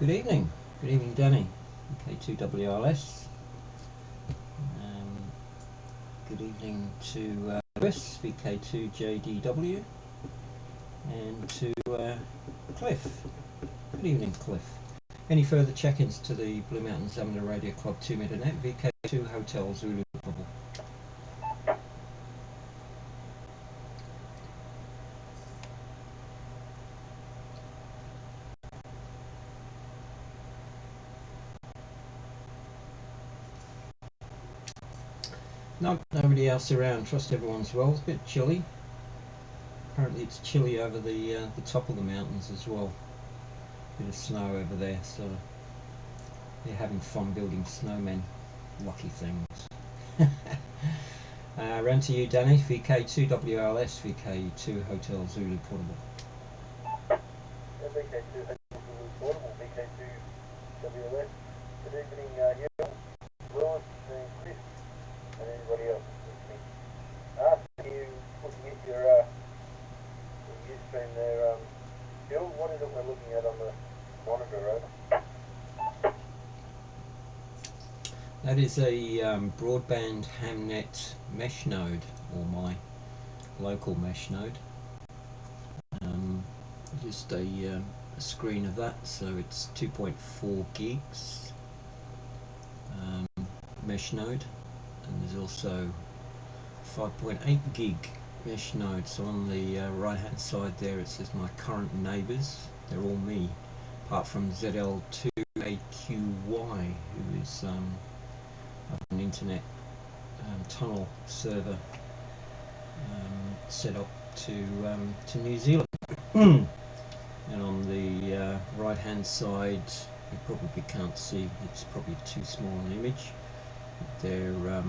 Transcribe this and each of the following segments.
Good evening. Good evening, Danny. K2WLS. Good evening to Chris, VK2JDW, and to Cliff. Good evening, Cliff. Any further check-ins to the Blue Mountains Amateur Radio Club 2-meter net, VK2 Hotel Zulu Bubble. No, nobody else around. Trust everyone's well. It's a bit chilly. Apparently it's chilly over the top of the mountains as well. Bit of snow over there, so they're having fun building snowmen. Lucky things. Round to you, Danny. VK2WLS, VK2 Hotel Zulu Portable. VK2 Hotel Zulu Portable, VK2WLS. Good evening, Neil, Lewis, and Chris, and anybody else listening. Are you looking at your Ustream there, Bill? What is it we're looking at on the monitor, over? That is a broadband Hamnet mesh node, or my local mesh node. Just a screen of that, so it's 2.4 gigs mesh node, and there's also 5.8 gig mesh node. So on the right hand side there it says my current neighbours. They're all me, apart from ZL2AQY, who is an internet tunnel server set up to New Zealand. And on the right hand side, you probably can't see, it's probably too small an image. They're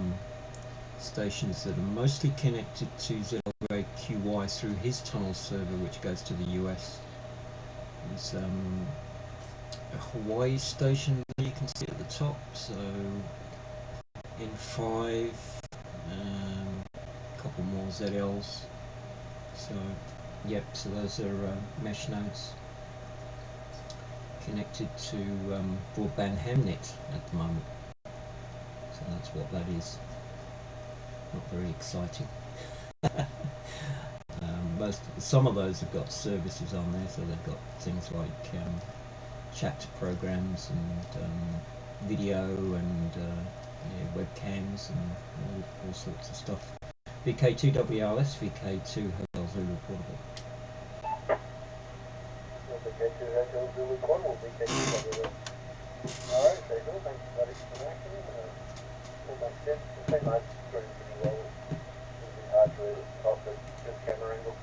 stations that are mostly connected to ZL2AQY through his tunnel server, which goes to the US. There's a Hawaii station that you can see at the top, so N5, a couple more ZLs. So yep, so those are mesh nodes connected to broadband Hamnet at the moment. So that's what that is. Not very exciting. Some of those have got services on there, so they've got things like chat programs and video and webcams and all sorts of stuff. VK2WLS, VK2 Hotel Zulu Portable. VK2 Hotel Zulu Portable, VK2WLS. Alright, very cool. Thanks for that explanation. All makes sense. It seems like it's doing pretty well. It's a bit hard to read at the top, but just camera angle.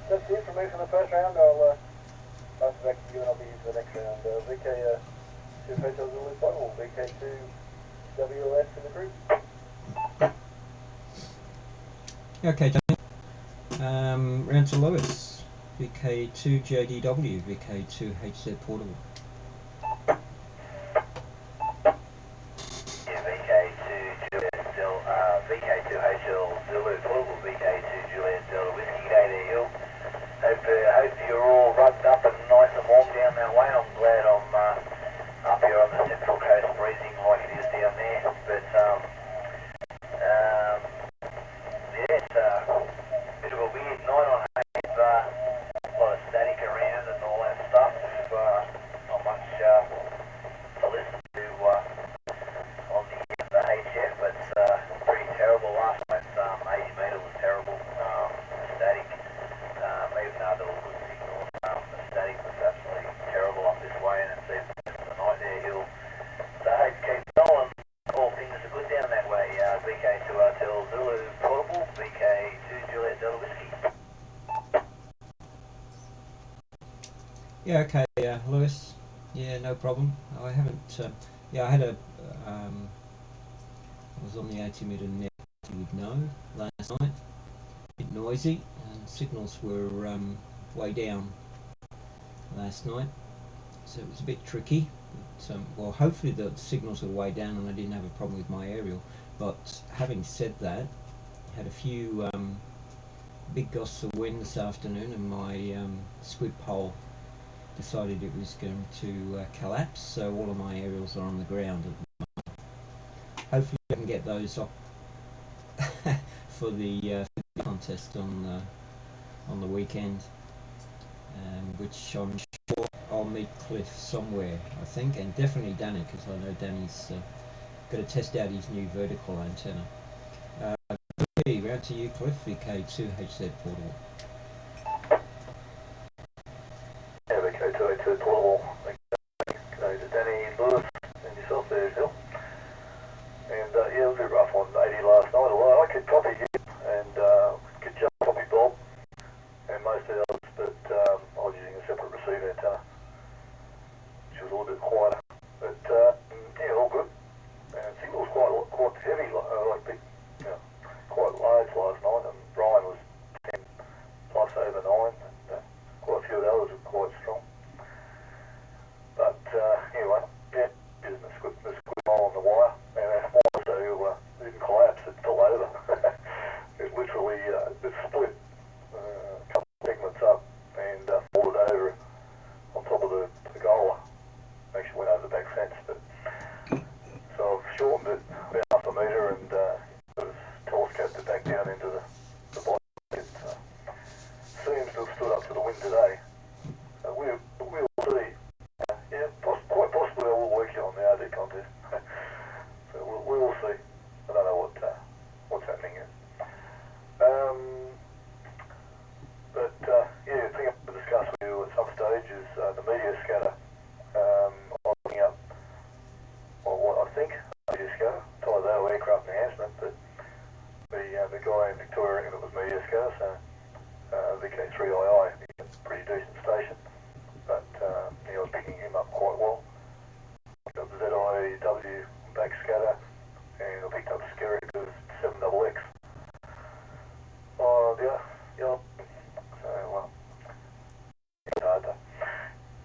That's it from me for the first round. I'll pass it back to you and I'll be here for the next round. VK2 Hotel Zulu Portable, VK2WLS in the group. Okay, round to Lewis, VK2JDW, VK2HZ Portable. VK2 Hotel Zulu Portable, VK2 Juliet Delta Whiskey. G'day there, Hill. Hope you're all rugged up and nice and warm down that way. I'm glad I'm up here on the Central Coast freezing like it is down there. But yeah, it's a bit of a weird night on Hayes. A lot of static around and all that stuff. Not much to listen to on the HF, but pretty terrible last night. 80 metre was terrible. The static, even though there were good signals, the static was absolutely terrible up this way, and it's even tonight there, Hill. So I hope you keep going. All things are good down that way. VK2 Hotel Zulu Portable, VK2 Juliet Delta Whiskey. Yeah, okay, Lewis. Yeah, no problem. I haven't. I had a. I was on the 80-metre net, you would know, last night. A bit noisy, and signals were way down last night, so it was a bit tricky. But, well, hopefully the signals were way down and I didn't have a problem with my aerial. But having said that, had a few big gusts of wind this afternoon, and my squid pole decided it was going to collapse, so all of my aerials are on the ground at the moment. Hopefully I can get those up for the contest on the weekend, which I'm sure I'll meet Cliff somewhere, I think, and definitely Danny, because I know Danny's going to test out his new vertical antenna. Round to you, Cliff, VK2HZ portable. Yeah, VK2HZ portable. G'day to Danny, Lewis, and yourself there, Phil. And yeah, it was a bit rough on 80 last night, although I could copy you and could just copy Bob and most of the others, but I was using a separate receiver antenna, which was a little bit quieter. But yeah, all good. And signal was quite heavy, like big, quite large last night, and Brian was 10 plus over 9, and quite a few of the others were quite strong. But anyway, yeah, using the squid on the wire, and also didn't collapse, it fell over. It literally it split a couple of segments up and folded over on top of the goaler. Actually went over the back fence, but so I've shortened it about half a metre and sort of telescoped it back down into the bottom. It seems to have stood up to the wind today. We'll see. Yeah, quite possibly I will work you on the RD contest. So we'll see. I don't know what's happening yet. But yeah, the thing I want to discuss with you at some stage is the media scatter. I'm looking up what I think media scatter. Toledo aircraft enhancement, but the guy in Victoria reckoned it was media scatter, so VK3II, a pretty decent station, but I was picking him up quite well. Picked up ZIW back scatter, and I picked up Scary because 7XX. Yeah. So, it's hard to.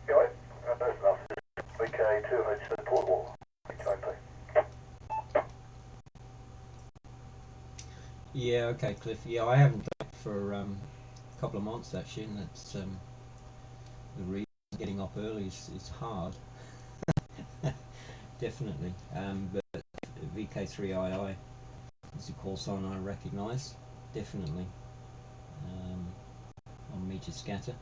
Anyway, that's enough. VK2HZ portable. Yeah, okay, Cliff. Yeah, I haven't done it for a couple of months actually, and that's the reason getting up early is hard. Definitely. But VK3II is a call sign I recognise, definitely, on meter scatter.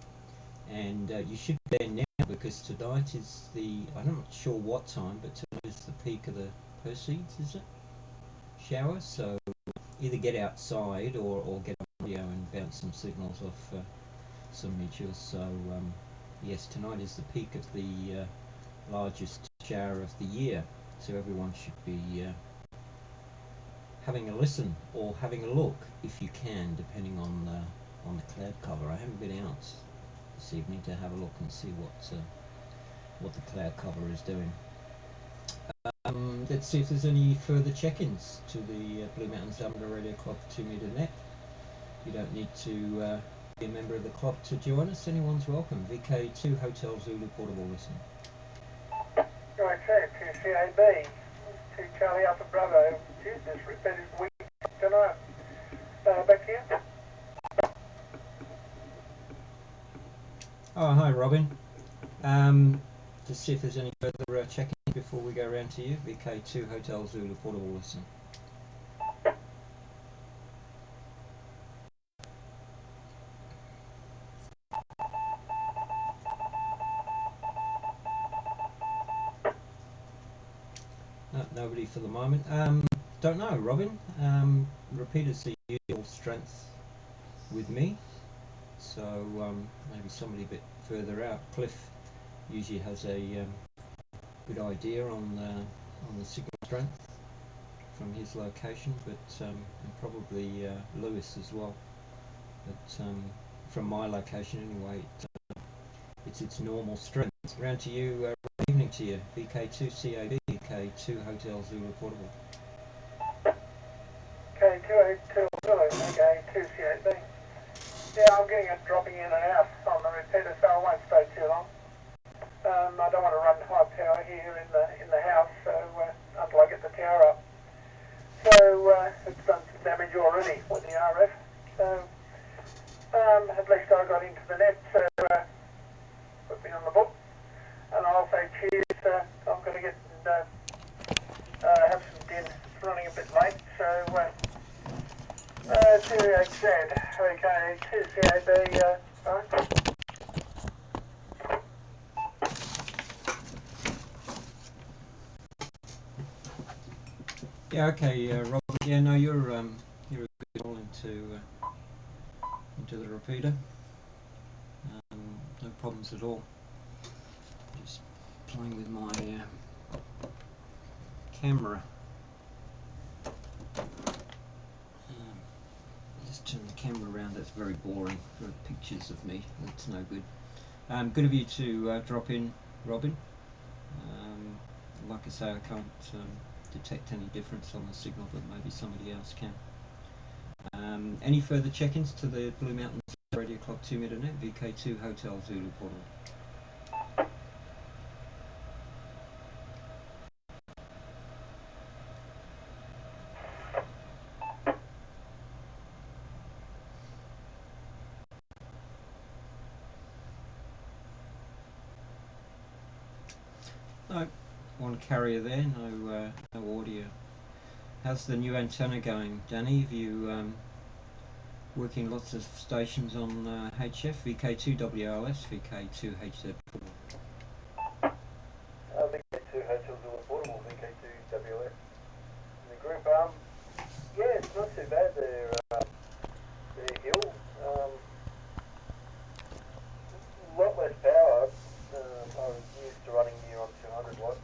And you should be there now, because tonight is I'm not sure what time, but tonight is the peak of the Perseids, is it? Shower, so either get outside or get on radio and bounce some signals off some meteors. So yes, tonight is the peak of the largest shower of the year, so everyone should be having a listen or having a look if you can, depending on the cloud cover. I haven't been out this evening to have a look and see what the cloud cover is doing. Let's see if there's any further check-ins to the Blue Mountains Damper Radio Club 2 meter net. You don't need to be a member of the club to join us. Anyone's welcome. VK2 Hotel Zulu portable listening. Okay, to CAB, to Charlie Alpha Bravo. This repeated week tonight. Back to you. Oh, hi Robin. Just see if there's any further check-in before we go around to you. VK2 Hotel Zulu portable listening. No, nobody for the moment. Don't know, Robin. Repeated's the usual strength with me, so maybe somebody a bit further out. Cliff usually has a good idea on the signal strength from his location, but and probably Lewis as well. But from my location anyway, it's its normal strength. Round to you. Good evening to you. VK2 CAB, VK2 Hotel Zulu portable. K282 Zulu, okay, 2 CAB. Yeah, I'm getting it dropping in and out on the repeater, so I won't stay too long. I don't want to run high power here in the house, so until I get the tower up. So it's done some damage already with the RF. So at least I got into the net, so put me on the book. to get and have some dinner. It's running a bit late, so Cheerio, Chad. Okay, CAB, bye. Yeah, okay, Robert. Yeah, no, you're a good call into the repeater. No problems at all. Just playing with my camera. Just turn the camera around. That's very boring for pictures of me. That's no good. Good of you to drop in, Robin. Like I say, I can't detect any difference on the signal, but maybe somebody else can. Any further check-ins to the Blue Mountains Radio Clock 2 meter net, VK2 Hotel Zulu portal? No, one carrier there, no audio. How's the new antenna going, Danny? Have you working lots of stations on HF, VK2 WLS, VK2 HZ? VK2 Hotel Zulu portable, VK2 WS. In the group, yeah, it's not too bad. They're hill. A lot less power. I was used to running near on 200 watts,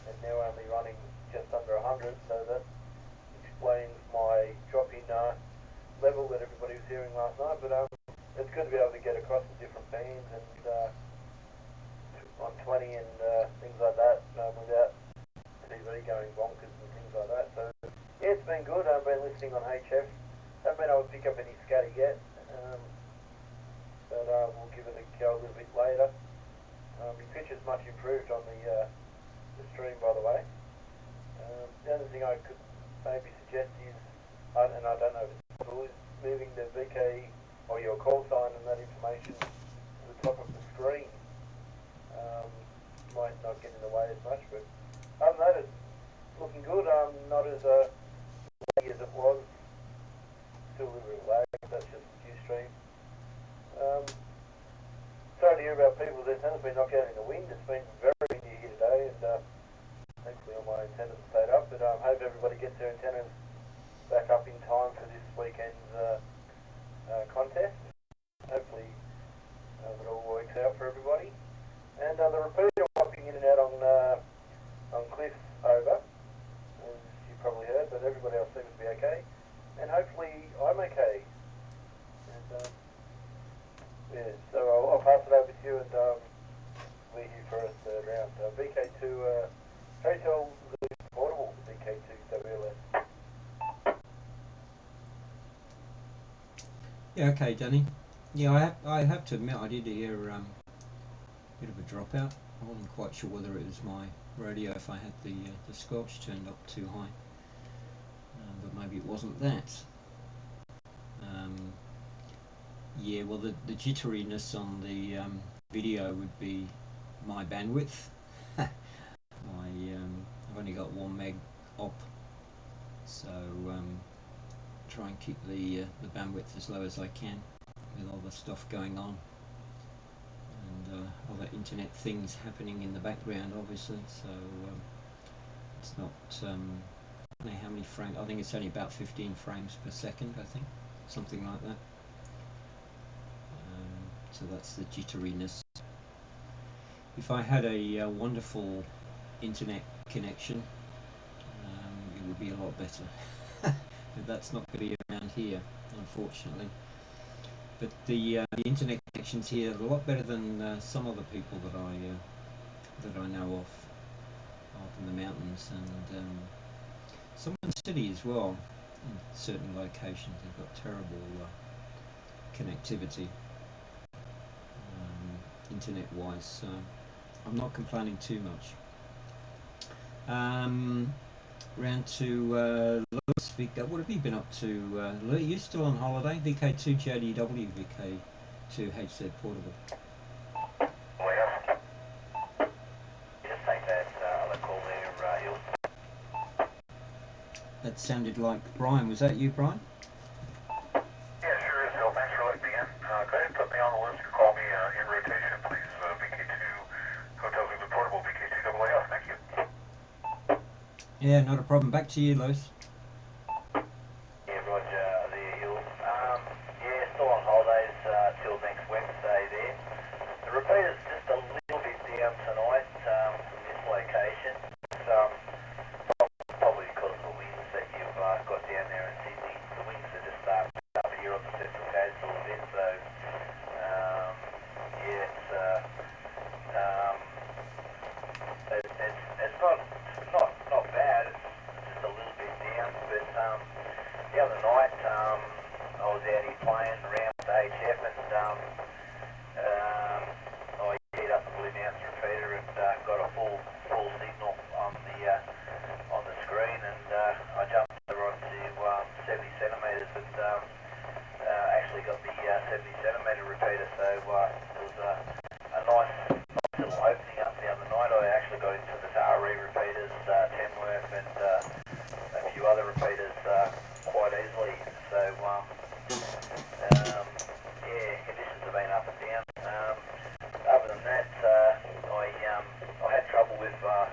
and now only running just under 100, so that explains my drop in level that everybody was hearing last night. But it's good to be able to get across the different bands and on 20 and things like that without TV going bonkers and things like that. So yeah, it's been good. I've been listening on HF. Haven't been able to pick up any scatter yet, but we'll give it a go a little bit later. The pitch is much improved on the stream, by the way. The other thing I could maybe suggest is, and I don't know if it's possible, is moving the VK or your call sign and that information to the top of the screen. Might not get in the way as much, but other than that, it's looking good. Not as laggy as it was. Still a little bit of lag. That's just Ustream. Sorry to hear about people's antennas being knocked out in the wind. It's been very windy here today, and thankfully all my antennas have stayed up. But I hope everybody gets their antennas back up in time for this weekend's contest. Hopefully it all works out for everybody. And the repeater popping in and out on Cliff's over, as you probably heard, but everybody else seems to be okay. And hopefully I'm okay. And yeah, so I'll pass it over to you and leave you for a third round. VK2 Hotel portable, VK2 WLS. Yeah, okay, Danny. Yeah, I have to admit I did hear bit of a dropout. I wasn't quite sure whether it was my radio, if I had the squelch turned up too high, but maybe it wasn't that. Yeah, well, the jitteriness on the video would be my bandwidth. I've only got 1 meg op, so try and keep the bandwidth as low as I can with all the stuff going on. And other internet things happening in the background, obviously, so it's not, I don't know how many frames, I think it's only about 15 frames per second, I think, something like that. So that's the jitteriness. If I had a wonderful internet connection, it would be a lot better. But that's not going to be around here, unfortunately. But the internet connections here are a lot better than some other people that I know of up in the mountains, and some in the city as well. In certain locations, they've got terrible connectivity, internet-wise. So I'm not complaining too much. Round to Lewis. What have you been up to? Are you still on holiday? VK2 JDW, VK2 HZ portable. Well, you just take that That sounded like Brian. Was that you, Brian? Yeah, sure is, Phil. Thanks for letting me in. Go ahead and put me on the list or call me in rotation, please. VK2 Hotel Zulu Portable, VK2AAF. Thank you. Yeah, not a problem. Back to you, Lewis. Yeah, Roger, there, Hills. Yeah, still on holidays till next Wednesday there. The repeater's just a little bit down tonight from this location. Probably because of the winds that you've got down there in Sydney. The winds are just up here on the Central Coast a little bit, so yeah, it's not bad. It's just a little bit down, but the other night I was out here playing around with HF and I hit up the Blue Mountains repeater and got a full signal on the screen, and I jumped over onto 70 centimetres and actually got the 70 centimetre repeater, so it was a nice little opening up the other night. I actually got into the RE repeaters, Tamworth and a few other repeaters quite easily, so yeah, conditions have been up and down. Other than that, I had trouble with my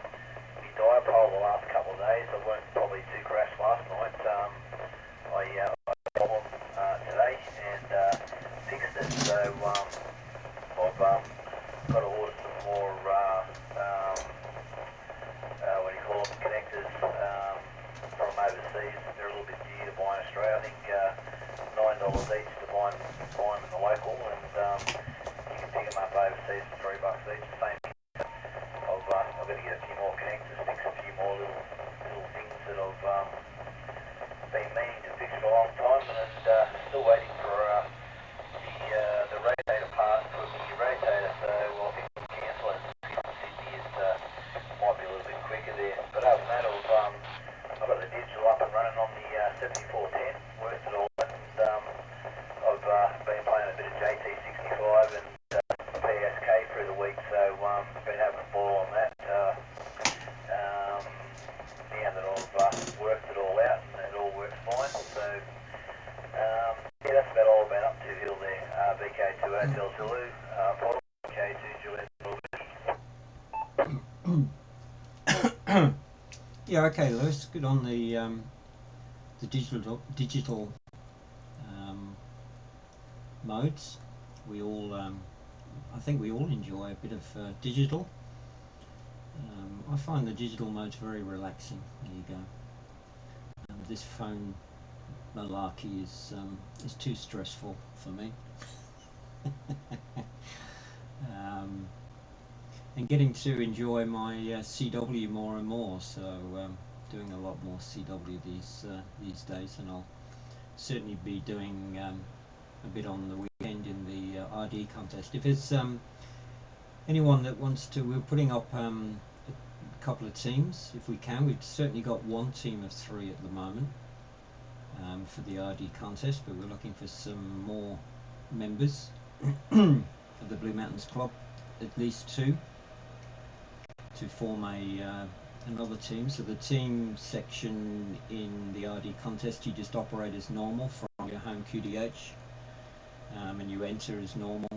dipole the last couple of days. I weren't probably too crashed last night. I had a problem today and fixed it, so I've got to order some more what do you call them, connectors from overseas. They're a little bit dear to buy in Australia. I think $9 each to buy them in the local, and you can pick them up overseas for $3 each. The same. I've got to get a few more connectors, fix a few more little things that I've been meaning to fix for a long time, and still waiting for the radiator part for the radiator. So I think we'll cancel it. Sydney might be a little bit quicker there, but other than that, I've got the digital up and running on the 7410. Worked it all out, and I've been playing a bit of JT65 and PSK through the week, so been having a ball on that. Now that I've worked it all out and it all works fine, so yeah, that's about all I've been up to Hill there. VK2 Hotel Zulu, Portal, VK2 Juliet Zulu. Yeah, okay, Lewis. Good on the digital modes. We all, I think we all enjoy a bit of digital. I find the digital modes very relaxing. There you go. This phone malarkey is too stressful for me. And getting to enjoy my CW more and more, so doing a lot more CW these days, and I'll certainly be doing a bit on the weekend in the RD contest. If there's anyone that wants to, we're putting up a couple of teams if we can. We've certainly got one team of 3 at the moment for the RD contest, but we're looking for some more members of the Blue Mountains Club, at least 2, to form another team. So the team section in the RD contest, you just operate as normal from your home QDH, and you enter as normal.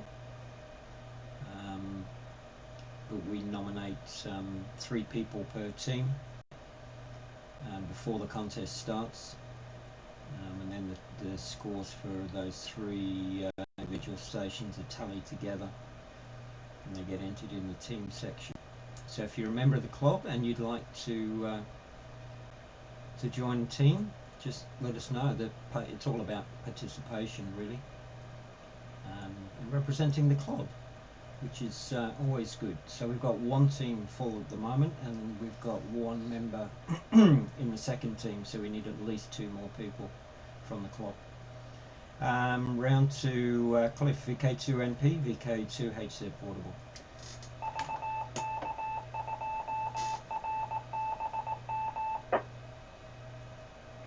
But we nominate 3 people per team before the contest starts, and then the scores for those 3 individual stations are tallied together and they get entered in the team section. So if you're a member of the club and you'd like to join the team, just let us know. It's all about participation, really, and representing the club, which is always good. So we've got one team full at the moment, and we've got 1 member in the second team, so we need at least 2 more people from the club. Round to Cliff, VK2NP, VK2HZ Portable.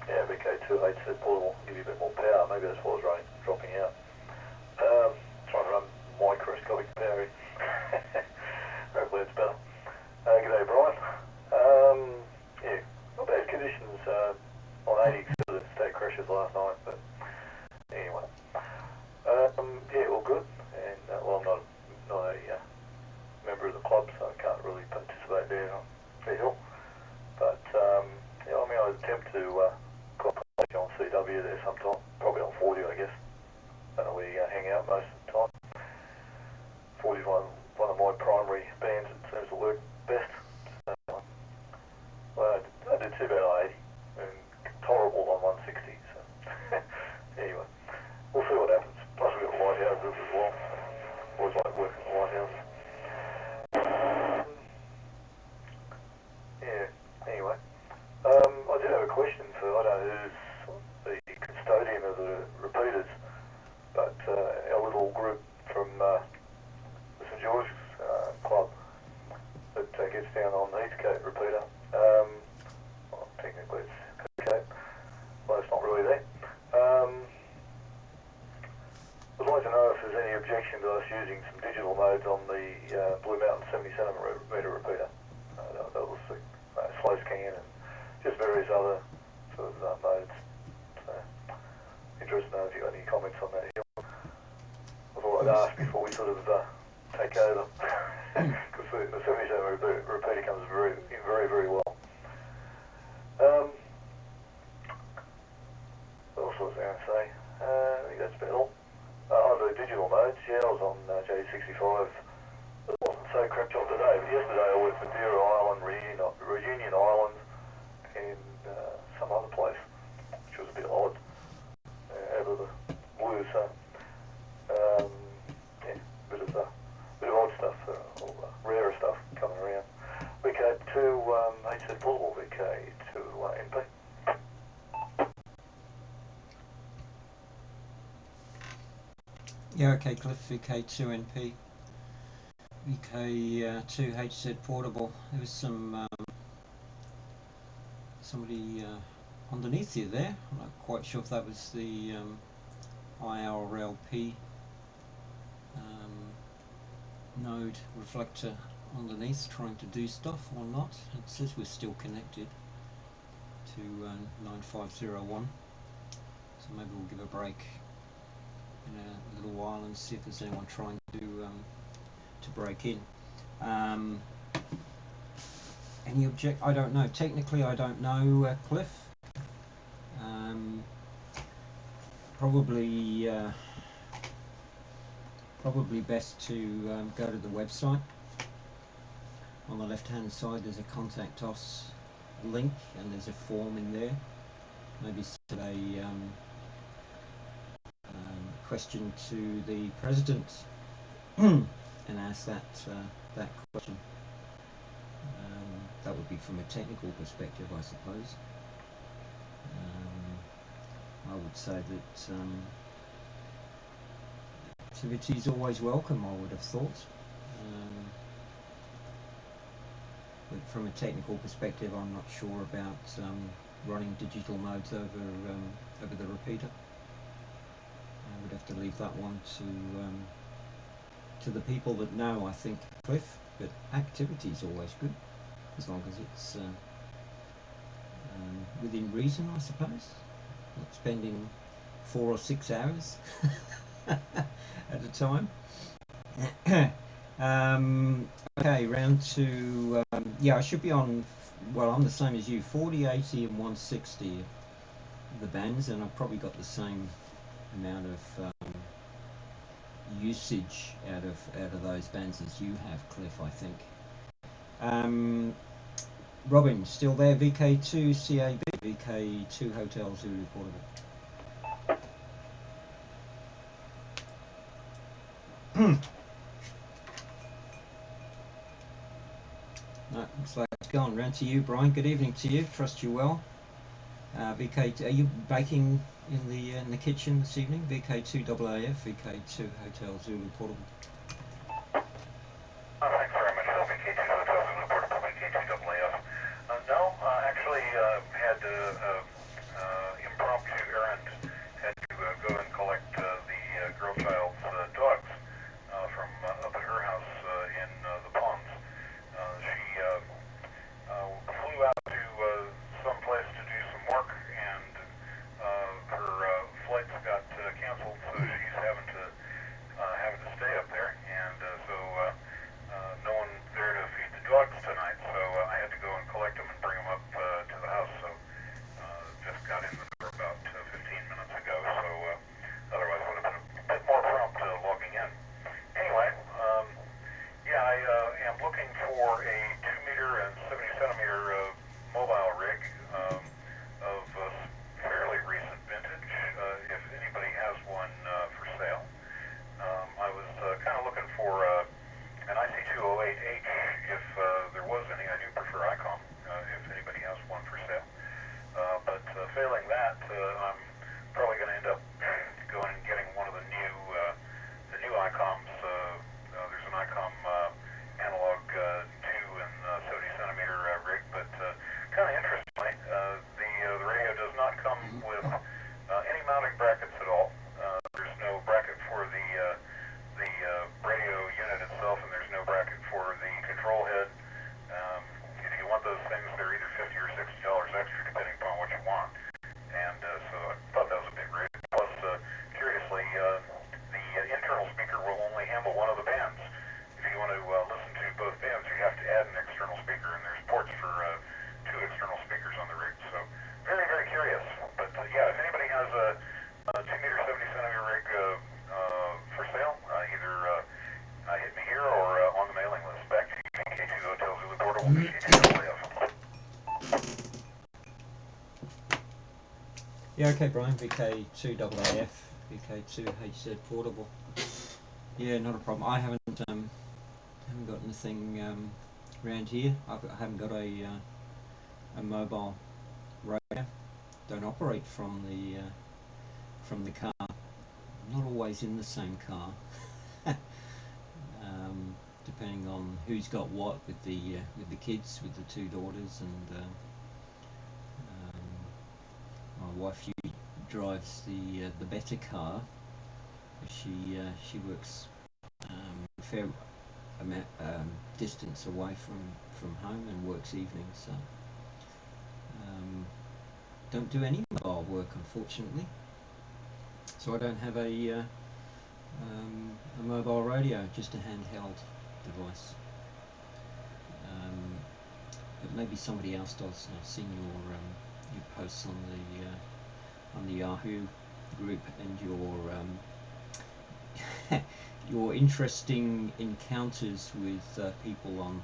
Yeah, VK2HZ Portable, give you a bit more power. Maybe that's what was dropping out. Trying to run microscopic power. Hopefully it's better. G'day, Brian. Yeah, not bad conditions see about 80 and tolerable on 160. So anyway, we'll see what happens. Plus we've got lighthouses as well. Always like working the lighthouse. Yeah. Anyway, I did have a question for I don't know who's the custodian of the repeaters, but our little group from the St George's Club that gets down on the Eastgate repeater. Well, technically it's Eastgate, but it's not really there. I'd like to know if there's any objection to us using some digital modes on the Blue Mountain 70cm repeater. That was the slow scan and just various other sort of modes. So, interested to know if you've got any comments on that. I thought I'd ask before we sort of take over, because the 70cm repeater comes very well. What else was I going to say? I think that's about all. The digital modes, yeah, I was on J65. It wasn't so crap job today, but yesterday I worked Madeira Island, Reunion Island, and some other place, which was a bit odd, out of the blue, so, yeah, bit of odd stuff, all rarer stuff coming around. VK2 HZ portable, VK2 MP. Yeah, okay, Cliff, VK2NP, VK2 HZ portable. There was some somebody underneath you there. I'm not quite sure if that was the IRLP node reflector underneath trying to do stuff or not. It says we're still connected to 9501, so maybe we'll give a break in a little while and see if there's anyone trying to break in. Any object? I don't know. Technically, I don't know, Cliff. Probably best to go to the website. On the left-hand side, there's a contact us link, and there's a form in there. Maybe set a question to the president and ask that question. That would be from a technical perspective, I suppose. I would say that activity is always welcome, I would have thought. But from a technical perspective, I'm not sure about running digital modes over the repeater. I would have to leave that one to the people that know, I think, Cliff. But activity is always good, as long as it's within reason, I suppose. Not spending 4 or 6 hours at a time. Okay, round to yeah, I should be on. Well, I'm the same as you. 40, 80, and 160 the bands, and I've probably got the same amount of usage out of those bands as you have, Cliff, I think. Robin, still there? VK2 CAB, VK2 Hotel Zulu portable. No, looks like it's gone. Round to you, Brian. Good evening to you. Trust you well. VK2, are you baking in the kitchen this evening? VK2 AAF, VK2 Hotel Zulu portable. Thanks very much, VK2 Hotel Zulu portable, VK2 AAF. No, actually had impromptu errand. Had to go and collect the girl child's dogs from up at her house in the ponds. She flew out to some place to do some work, and her flights got canceled, so she's having to stay up there. that, I'm probably going to end up going and getting one of the new ICOMs. There's an ICOM analog 2 and 70 centimeter rig, but kind of interestingly, the radio does not come with any mounting brackets at all. There's no bracket for the radio unit itself, and there's no bracket for the control head. If you want those things, they're either $50 or $60 extra, depending upon what you want. And so I thought that was a big raise. Plus, curiously, the internal speaker will only handle one of the bands. If you want to listen to both bands, you have to add an external speaker, and there's ports for 2 external speakers on the rig. So very, very curious. But yeah, if anybody has a 2-meter 70 centimeter rig for sale, either hit me here or on the mailing list. Back to you, K2 Hotel Zulu Portable, VK2AF. Yeah, okay, Brian. VK2AF, VK2HZ Portable. Yeah, not a problem. I haven't got anything around here. I haven't got a mobile radio. Don't operate from the car. I'm not always in the same car. Depending on who's got what with the kids, with the 2 daughters, and my wife drives the better car. She works a fair distance away from home and works evenings, so don't do any mobile work, unfortunately. So I don't have a mobile radio, just a handheld device. But maybe somebody else does. I've seen your posts on the Yahoo group and your interesting encounters with people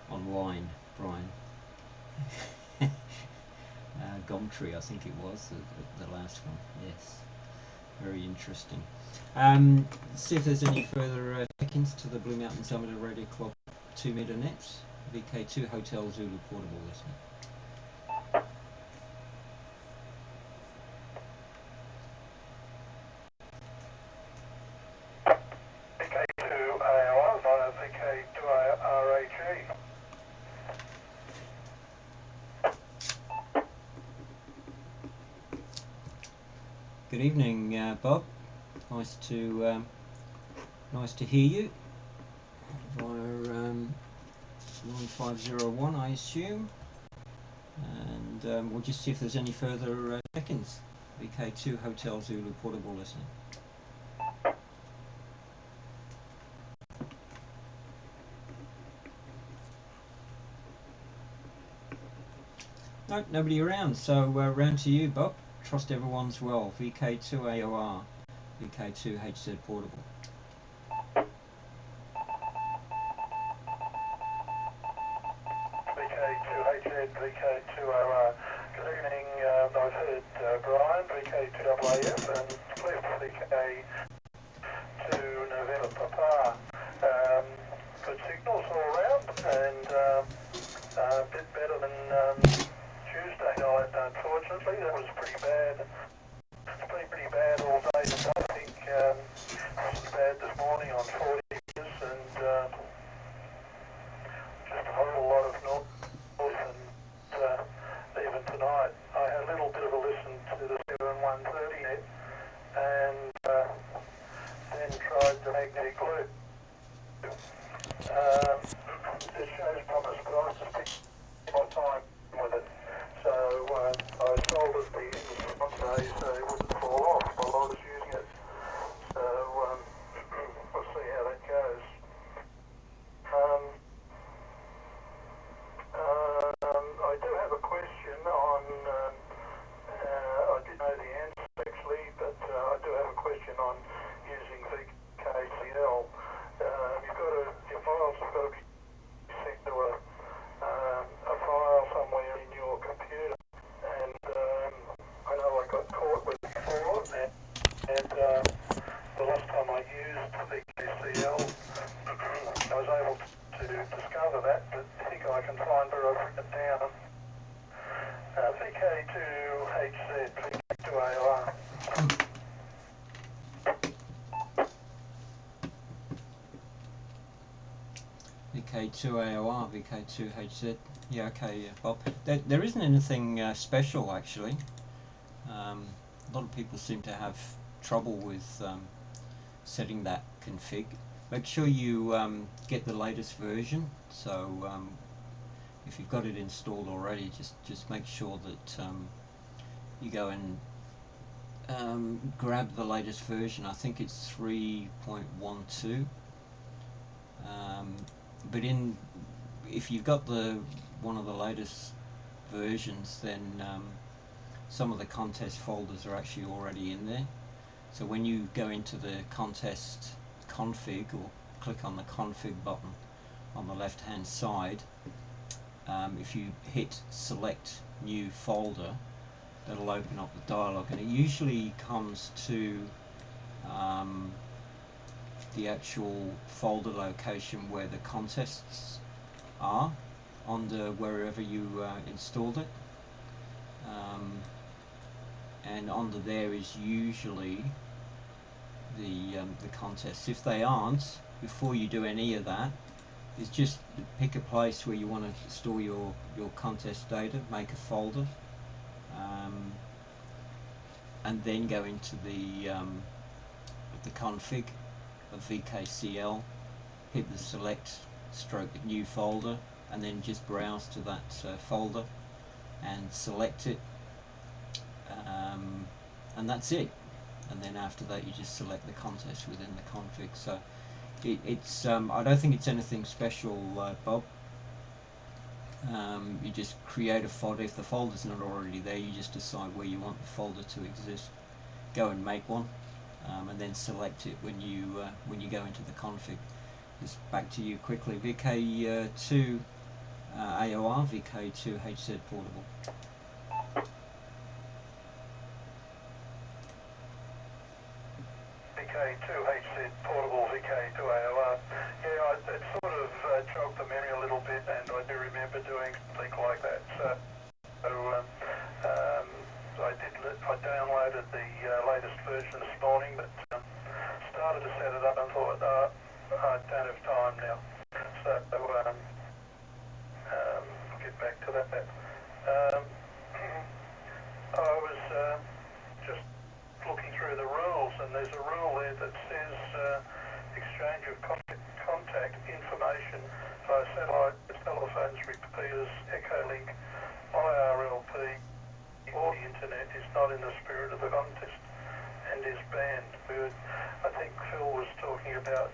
online, Brian. Gomtree, I think it was the last one. Yes, very interesting. See if there's any further check-ins to the Blue Mountains Amateur Radio Club 2-meter nets. VK2 Hotel Zulu Portable listening. VK2AR via VK2RHE. Good evening, Bob. Nice to hear you via 9501, I assume. And we'll just see if there's any further check-ins. VK2 Hotel Zulu Portable listening. Nope, nobody around. So round to you, Bob. Trust everyone's well. VK2AOR, VK2HZ Portable. VK2HZ, VK2OR. Good evening, I've heard Brian, VK2AF, and clear for VK2 November Papa. Good signals all round, and a bit better than Tuesday night, unfortunately. That was pretty bad. It's pretty bad all day today. I think it was bad this morning on 40 meters, and just a whole lot of noise. And even tonight, I had a little bit of a listen to the 7130 net, and then tried the magnetic loop. It shows promise, but I was just taking my time with it. So I soldered the ends on today so it wouldn't fall off while I was using it. So we'll see how that goes. I do have a question on, I did know the answer actually, but I do have a question on using VKCL. Your files have got to be sent to a file somewhere in your computer, and I know I got caught with it before, and the last time I used VKCL, I was able to discover that, but I think I can find where I've written it down. VK VK2AOR, VK2HZ. Yeah, okay, Bob. There isn't anything special actually. A lot of people seem to have trouble with setting that config. Make sure you get the latest version. So if you've got it installed already, just make sure that you go and grab the latest version. I think it's 3.12. But if you've got one of the latest versions, then some of the contest folders are actually already in there. So when you go into the contest config, or click on the config button on the left hand side, if you hit select new folder, that'll open up the dialog, and it usually comes to the actual folder location where the contests are under wherever you installed it, and under there is usually the contests. If they aren't, before you do any of that, is just pick a place where you want to store your contest data, make a folder, and then go into the config of VKCL, hit the select stroke new folder, and then just browse to that folder and select it, and that's it. And then after that you just select the contest within the config. So it's I don't think it's anything special, Bob. You just create a folder. If the folder's not already there, you just decide where you want the folder to exist, go and make one, and then select it when you go into the config. Just back to you quickly. VK2 AOR, VK2HZ portable. VK2HZ portable, VK2AOR. Yeah, it sort of jogged the memory a little bit, and I do remember doing something like that. So I downloaded the latest version this morning, but started to set it up and thought, I don't have time now. So I'll get back to that. I was just looking through the rules, and there's a rule there that says exchange of contact information via satellite, telephones, repeaters, Echolink, IRLP, or the internet is not in the spirit of the contest and is banned. I think Phil was talking about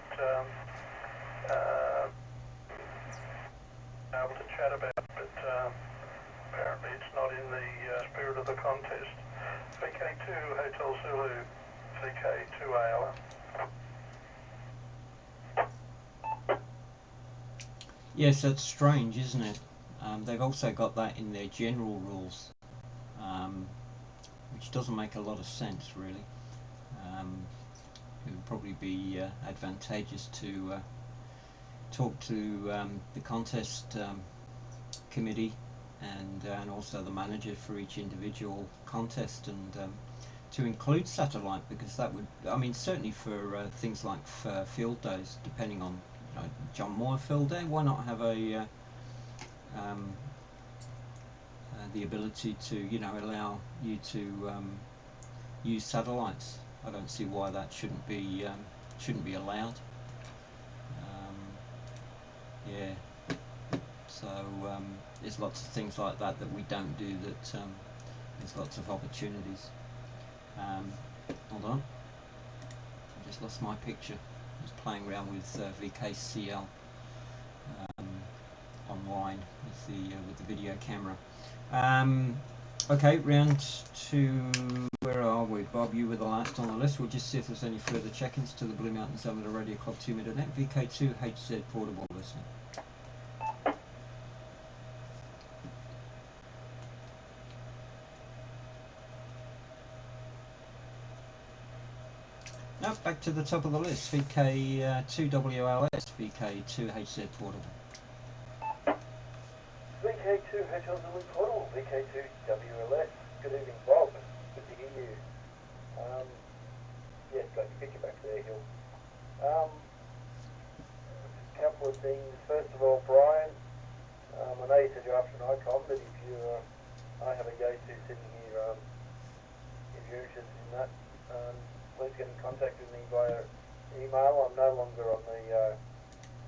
able to chat about, but apparently it's not in the spirit of the contest. VK2 Hotel Zulu, VK2 AOR. Yes, that's strange, isn't it? They've also got that in their general rules, which doesn't make a lot of sense, really. It would probably be advantageous to talk to the contest committee and also the manager for each individual contest, and to include satellite, because that would, I mean, certainly for things like field days, depending on John Moore field day, why not have a the ability to allow you to use satellites. I don't see why that shouldn't be allowed. Yeah. So there's lots of things like that we don't do. That there's lots of opportunities. Hold on. I just lost my picture. I was playing around with VKCL online with the video camera. Okay, round two. Where are we, Bob? You were the last on the list. We'll just see if there's any further check-ins to the Blue Mountain Summit Radio Club 2-minute net. VK2 HZ portable listening. Now back to the top of the list. VK2WLS, VK2HZ portable. VK2 Hotel Zulu portable, VK2 WLS. Good evening, Bob. Good to hear you. Yes, got your picture back there, Hill. couple of things. First of all, Brian, I know you said you're after an icon, but if you, I have a go-to sitting here, if you're interested in that, please get in contact with me via email. I'm no longer on the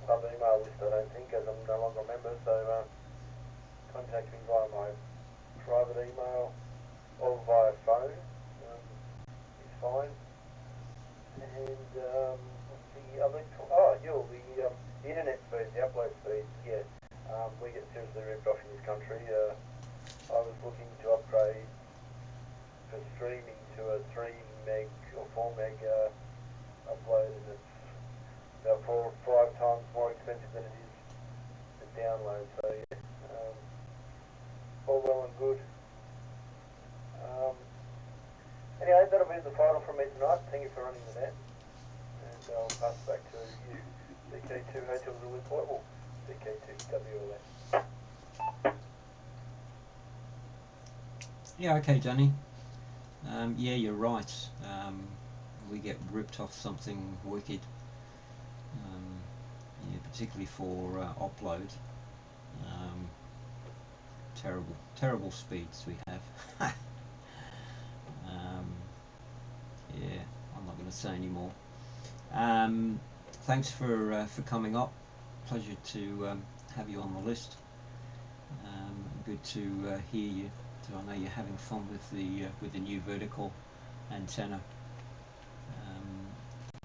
club email list, I don't think, as I'm no longer a member, so contact me via my private email or via phone. It's fine. And the other, the internet speed, the upload speed, yeah, we get seriously ripped off in this country. I was looking to upgrade for streaming to a 3 meg or 4 meg upload, and it's about 4 or 5 times more expensive than it is to download. So yeah, all well and good. Anyway, that'll be the final from me tonight. Thank you for running the net, and I'll pass it back to you. VK2 Hotel Zulu Portable, VK2 WLS. Yeah, okay, Danny. Yeah, you're right. We get ripped off something wicked. Yeah, particularly for upload. Terrible speeds we have. Yeah, I'm not going to say any more. Thanks for coming up. Pleasure to have you on the list. Good to hear you. So I know you're having fun with the new vertical antenna.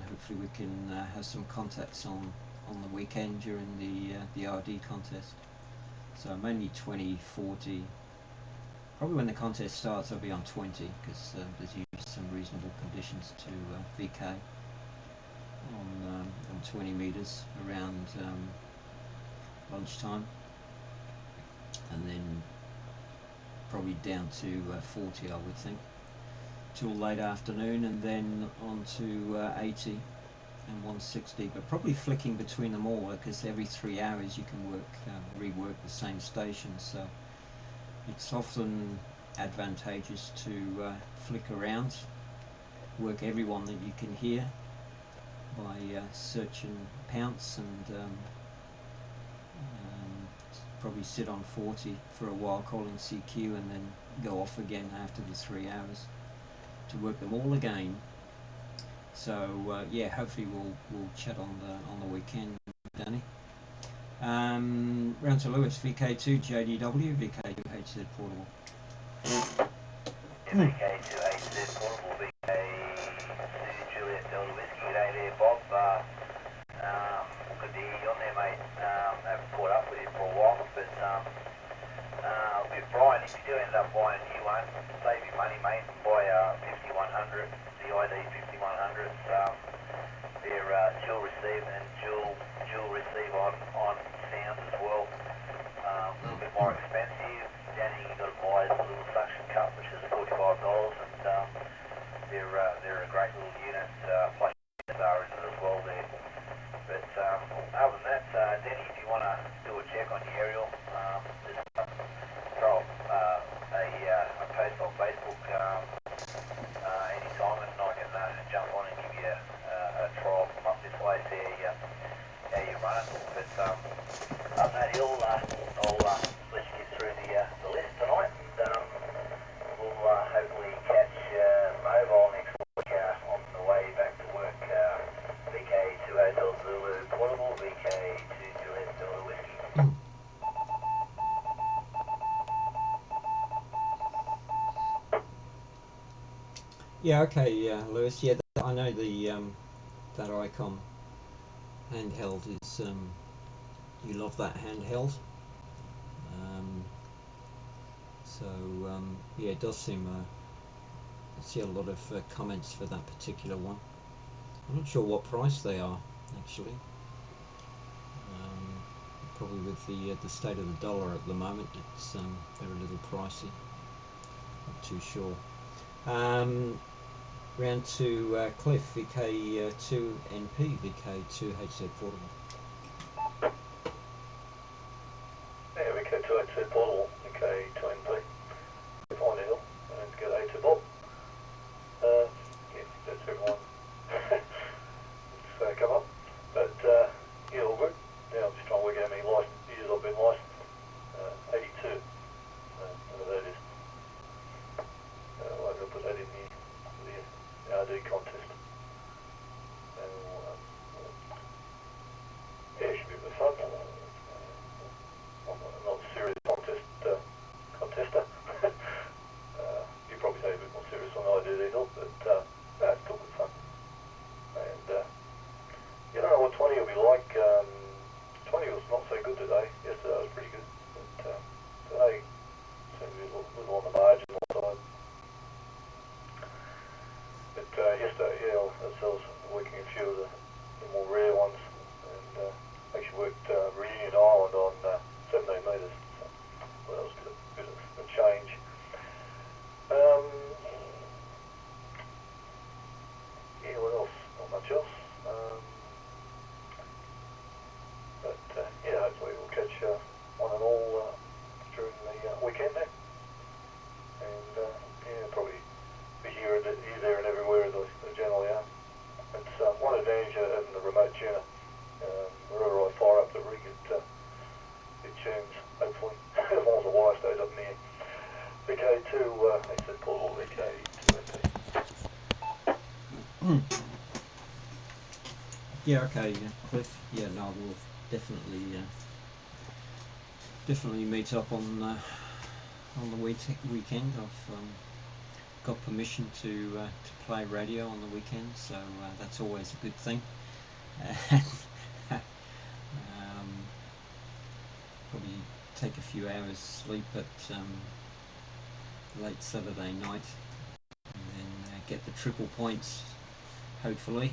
Hopefully we can have some contacts on the weekend during the RD contest. So I'm only 20, 40. Probably when the contest starts I'll be on 20, because there's usually some reasonable conditions to VK on 20 meters around lunchtime, and then probably down to 40 I would think till late afternoon, and then on to 80 and 160, but probably flicking between them all, because every 3 hours you can rework the same station, so it's often advantageous to flick around, work everyone that you can hear by searching Pounce, and probably sit on 40 for a while calling CQ, and then go off again after the 3 hours to work them all again. So yeah, hopefully we'll chat on the weekend, Danny. Round to Lewis, VK2 JDW, VK2 HZ Portable. VK2 HZ Portable, VK2 Juliet Delta Whiskey. G'day there, Bob. Good to hear you on there, mate. Haven't caught up with you for a while, but with Brian, if you do end up buying a new one, save your money, mate, and buy a 5100, the ID 5100. They're dual receive and dual receive on sound as well. A little bit more expensive. The only thing you've got to buy is a little suction cup, which is $45, and they're a great little unit. Plus are in it as well there. But other than that, Denny, if you want to do a check on your aerial, just throw up a post on Facebook anytime, and I can jump on and give you a trial from up this way, see how you run it. But other than that, I'll let you get through the list tonight, and we'll hopefully catch mobile next week on the way back to work. VK2 Hotel Zulu Portable, VK2 Juliet Delta Whiskey. Yeah, okay, Lewis. Yeah, I know that icon handheld is you love that handheld. Yeah, it does seem I see a lot of comments for that particular one. I'm not sure what price they are actually. Probably with the state of the dollar at the moment, it's they're a little pricey. Not too sure. Round to Cliff, VK2 NP, VK2 HZ Portable. Yeah, VK2 HZ Portable, VK2 NP. Find it all and get HZ Bob. Yeah, that's everyone. It's come up. But yeah, all good. VK2, I said portable VK2. Yeah, okay, Cliff. Yeah, no, we'll definitely definitely meet up on the weekend. I've got permission to play radio on the weekend, so that's always a good thing. Probably take a few hours sleep at late Saturday night, and then get the triple points, hopefully,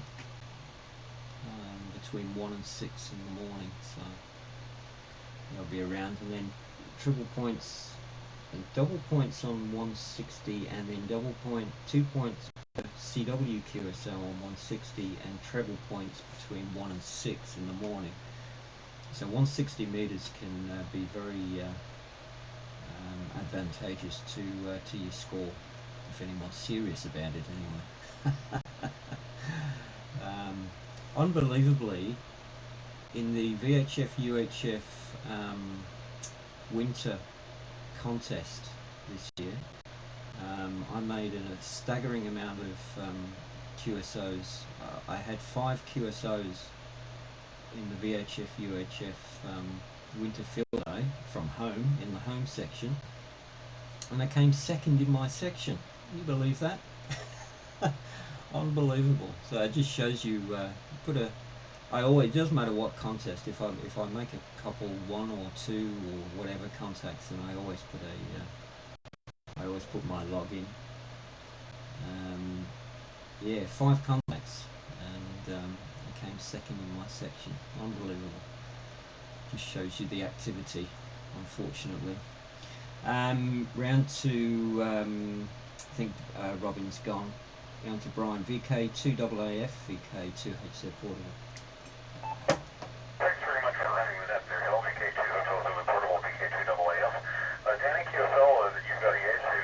between 1 and 6 in the morning. So they'll be around, and then triple points and double points on 160, and then 2 points CW QSO on 160, and treble points between 1 and 6 in the morning. So 160 meters can be very advantageous to your score, if anyone's serious about it anyway. Unbelievably, in the VHF UHF winter contest this year, I made a staggering amount of QSOs. I had 5 QSOs in the VHF UHF winter field day from home, in the home section, and I came second in my section. Can you believe that? Unbelievable. So it just shows you I always, doesn't matter what contest, if I make a couple, 1 or 2 or whatever contacts, then I always put my log in. Yeah, 5 contacts, and I came second in my section. Unbelievable. Just shows you the activity, unfortunately. Round to I think Robin's gone. Round to Brian. VK2AAF, VK2HZ Portable. Thanks very much for running the net there, Hill. VK2 Hotel Zulu Portable, VK2AAF. Danny QSL, you've got a Yaesu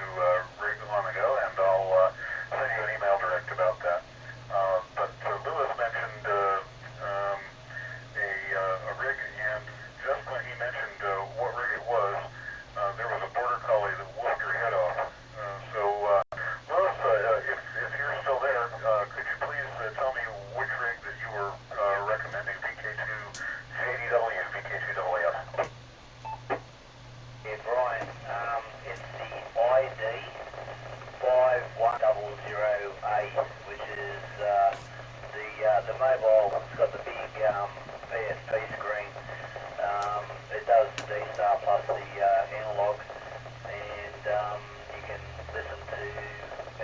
rig on the go, and I'll send you an email direct about that. But Lewis mentioned a rig, and just when he mentioned what rig it was, there was a border collie that whooped her head off. So, Lewis, if you're still there, could you please tell me which rig that you were recommending, VK2 JDW, VK2AAF? Yeah, Brian, it's the ID 5100A, which is the mobile. It's got the big PSP screen. It does D-Star plus the analog, and you can listen to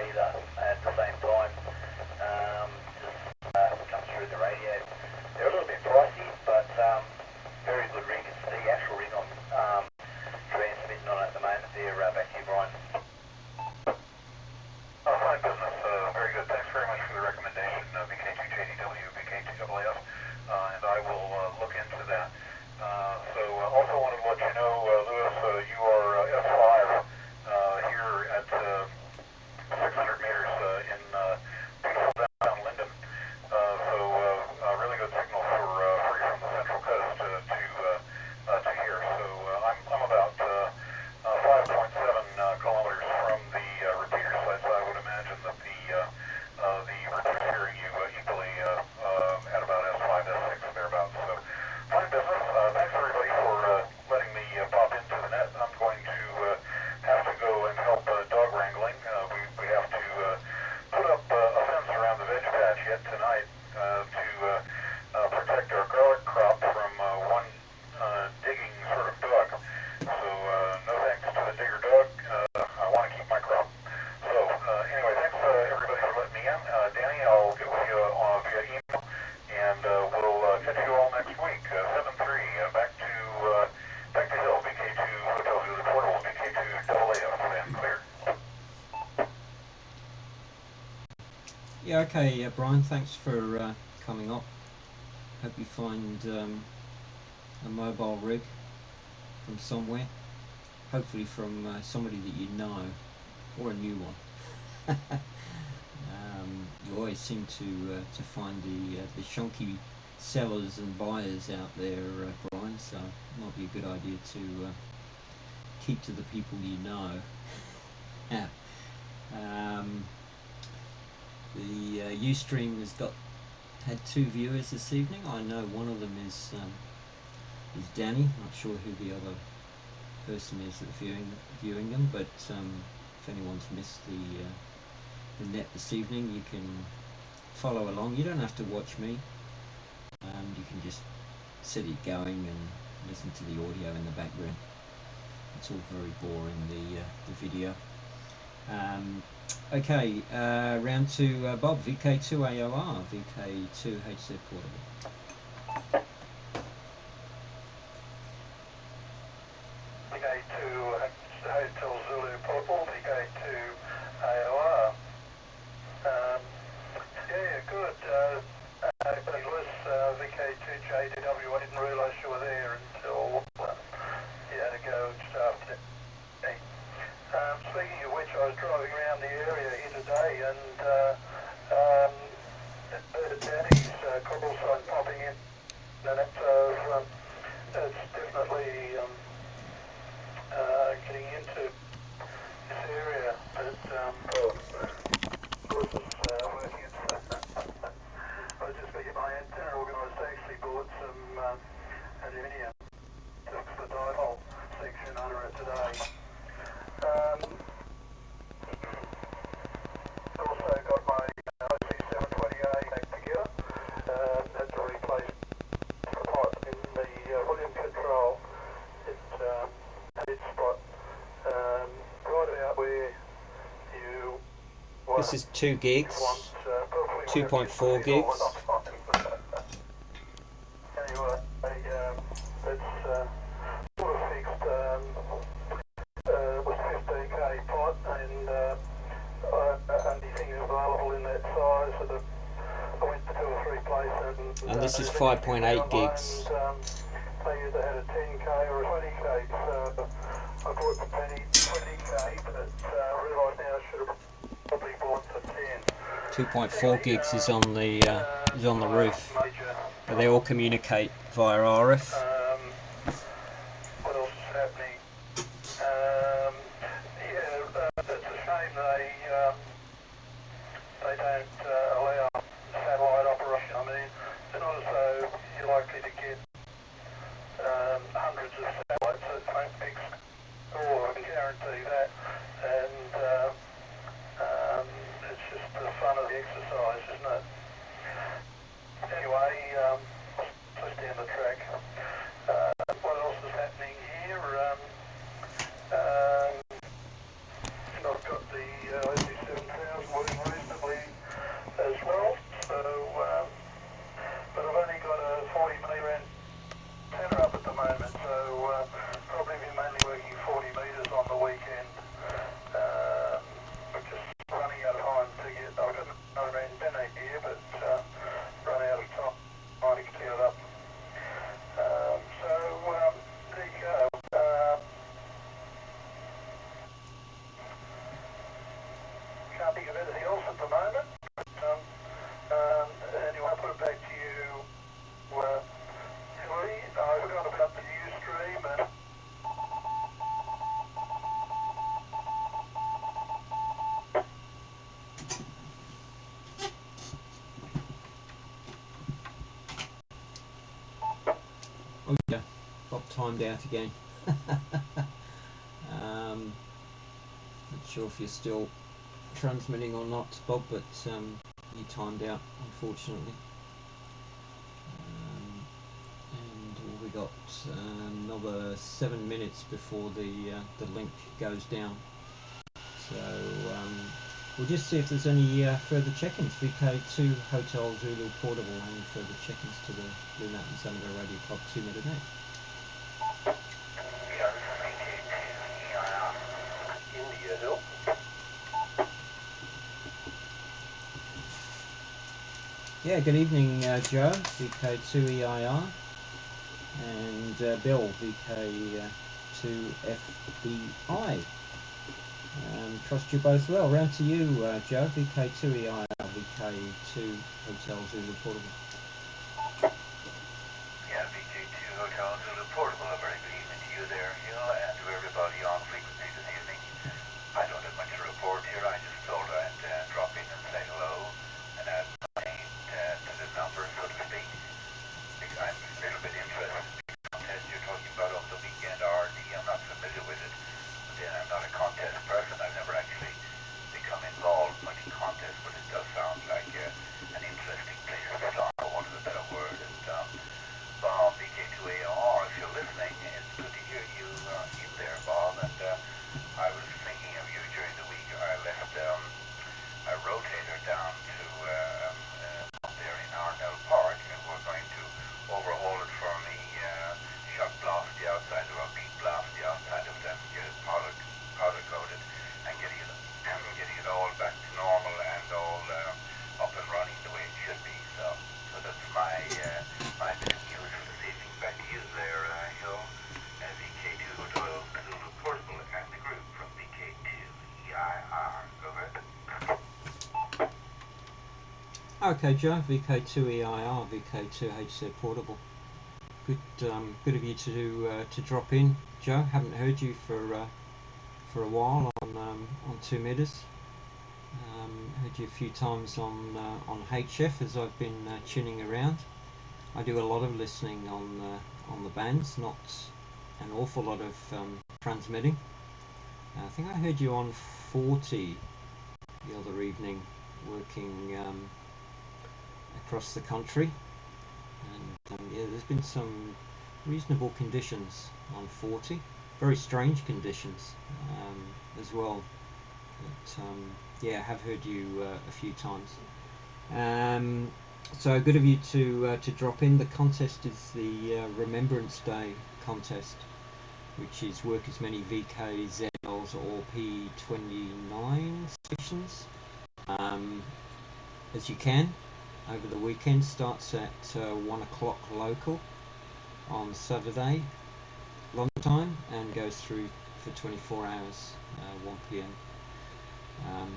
either at the same time. Just comes through the radio. They're a little bit pricey, but very good rig. It's the actual rig I'm transmitting on at the moment. There, back to you, Brian. Fine business. Very good. Thanks very much for the recommendation, VK2JDW, VK2AAF, and I will look into that. So also wanted to let you know, Lewis, you are S5 here at 600 meters in beautiful downtown Linden. So really good signal for you from the Central Coast to here. So I'm about 5.7 kilometers from the repeater site, so I would imagine that the repeater's hearing you equally at about S5, S6, thereabouts. So fine business. Thanks everybody for letting me pop into the net. I'm going to have to go and help dog wrangling. We have to put up a fence around the veg patch yet tonight to protect our garlic crop from one digging sort of dog. So no thanks to the digger dog. I want to keep my crop. So anyway, thanks everybody for letting me in. Danny, I'll get with you via email, and we'll catch you all next week. 7-3, back to Hill, VK2 Hotel Zulu Portable, VK2AAF, and clear. Yeah, okay, Brian, thanks for coming up. Hope you find a mobile rig from somewhere, hopefully from somebody that you know, or a new one. You always seem to find the shonky sellers and buyers out there, Brian, so it might be a good idea to keep to the people you know. The Ustream has had 2 viewers this evening. I know one of them is Danny. Not sure who the other person is that's viewing them, but if anyone's missed the net this evening, you can follow along. You don't have to watch me. You can just set it going and listen to the audio in the background. It's all very boring, the video. Okay, round to Bob, VK2 AOR, VK2 HZ Portable. VK2 Hotel Zulu Portable, VK2 AOR. Yeah, good. Lewis, VK2 JDW, I didn't realise you were there until you had to go just after. Speaking of which, I was driving around the area here today and Danny's cobble sign popping in, and it's definitely getting into this area, but of course it's working. I was just going to get my antenna organised. I actually bought some aluminium to fix the dipole section under it today. Also got my OC720A back together. Had to replace the pot in the volume control. It had its spot right about where you want. This is 2 gigs, 2.4 gigs. Anyway, it's sort of fixed. Was 15k pot and only thing available in that size. So I went to 2 or 3 places. And this is 5.8 gigs. They either had a 10k or a 20k. So I bought the 20k, but realised now I should have probably bought the 10. 2.4 gigs is on the roof. But they all communicate via RF. What else is happening? It's a shame they don't allow satellite operation. I mean, it's not as though you're likely to get hundreds of satellites that won't fix all. I can guarantee that. And it's just the fun of the exercise, isn't it? Anyway, just down the track. What else is happening here? I've got the OC7000 working reasonably as well, so, but I've only got a 40 metre antenna up at the moment, so probably be mainly working 40 metres on the weekend. I'm just running out of time to get, I've got another antenna here, but run out of time to get it up. So there you go. Can't think of anything else at the moment. But, anyway, I'll put it back to you, Hilary. I forgot about the Ustream and Oh yeah, Bob timed out again. Not sure if you're still transmitting or not, Bob, but you timed out, unfortunately. And we got another 7 minutes before the link goes down. So we'll just see if there's any further check-ins. VK2 Hotel Zulu Portable, any further check-ins to the Blue Mountain Senator Radio Club 2 minute net. yeah, this is VK2 India Hill. Yeah, good evening, Joe, VK2EIR, and Bill, VK2FBI. Trust you both well. Round to you, Joe, VK2EIR, VK2 Hotel Zulu Portable. Yeah, VK2 Hotel Zulu Portable, a very good evening to you there, Hill, and to everybody on frequency this evening. I don't have much to Okay, Joe. VK2EIR, VK2HZ Portable. Good of you to drop in, Joe. Haven't heard you for a while on 2 meters. Heard you a few times on HF as I've been tuning around. I do a lot of listening on the bands, not an awful lot of transmitting. I think I heard you on 40 the other evening, working across the country, and yeah, there's been some reasonable conditions on 40, very strange conditions as well. But yeah, I have heard you a few times. So good of you to drop in. The contest is the Remembrance Day contest, which is work as many VKZLs or P29 stations as you can over the weekend. Starts at 1 o'clock local on Saturday lunchtime and goes through for 24 hours, 1 p.m.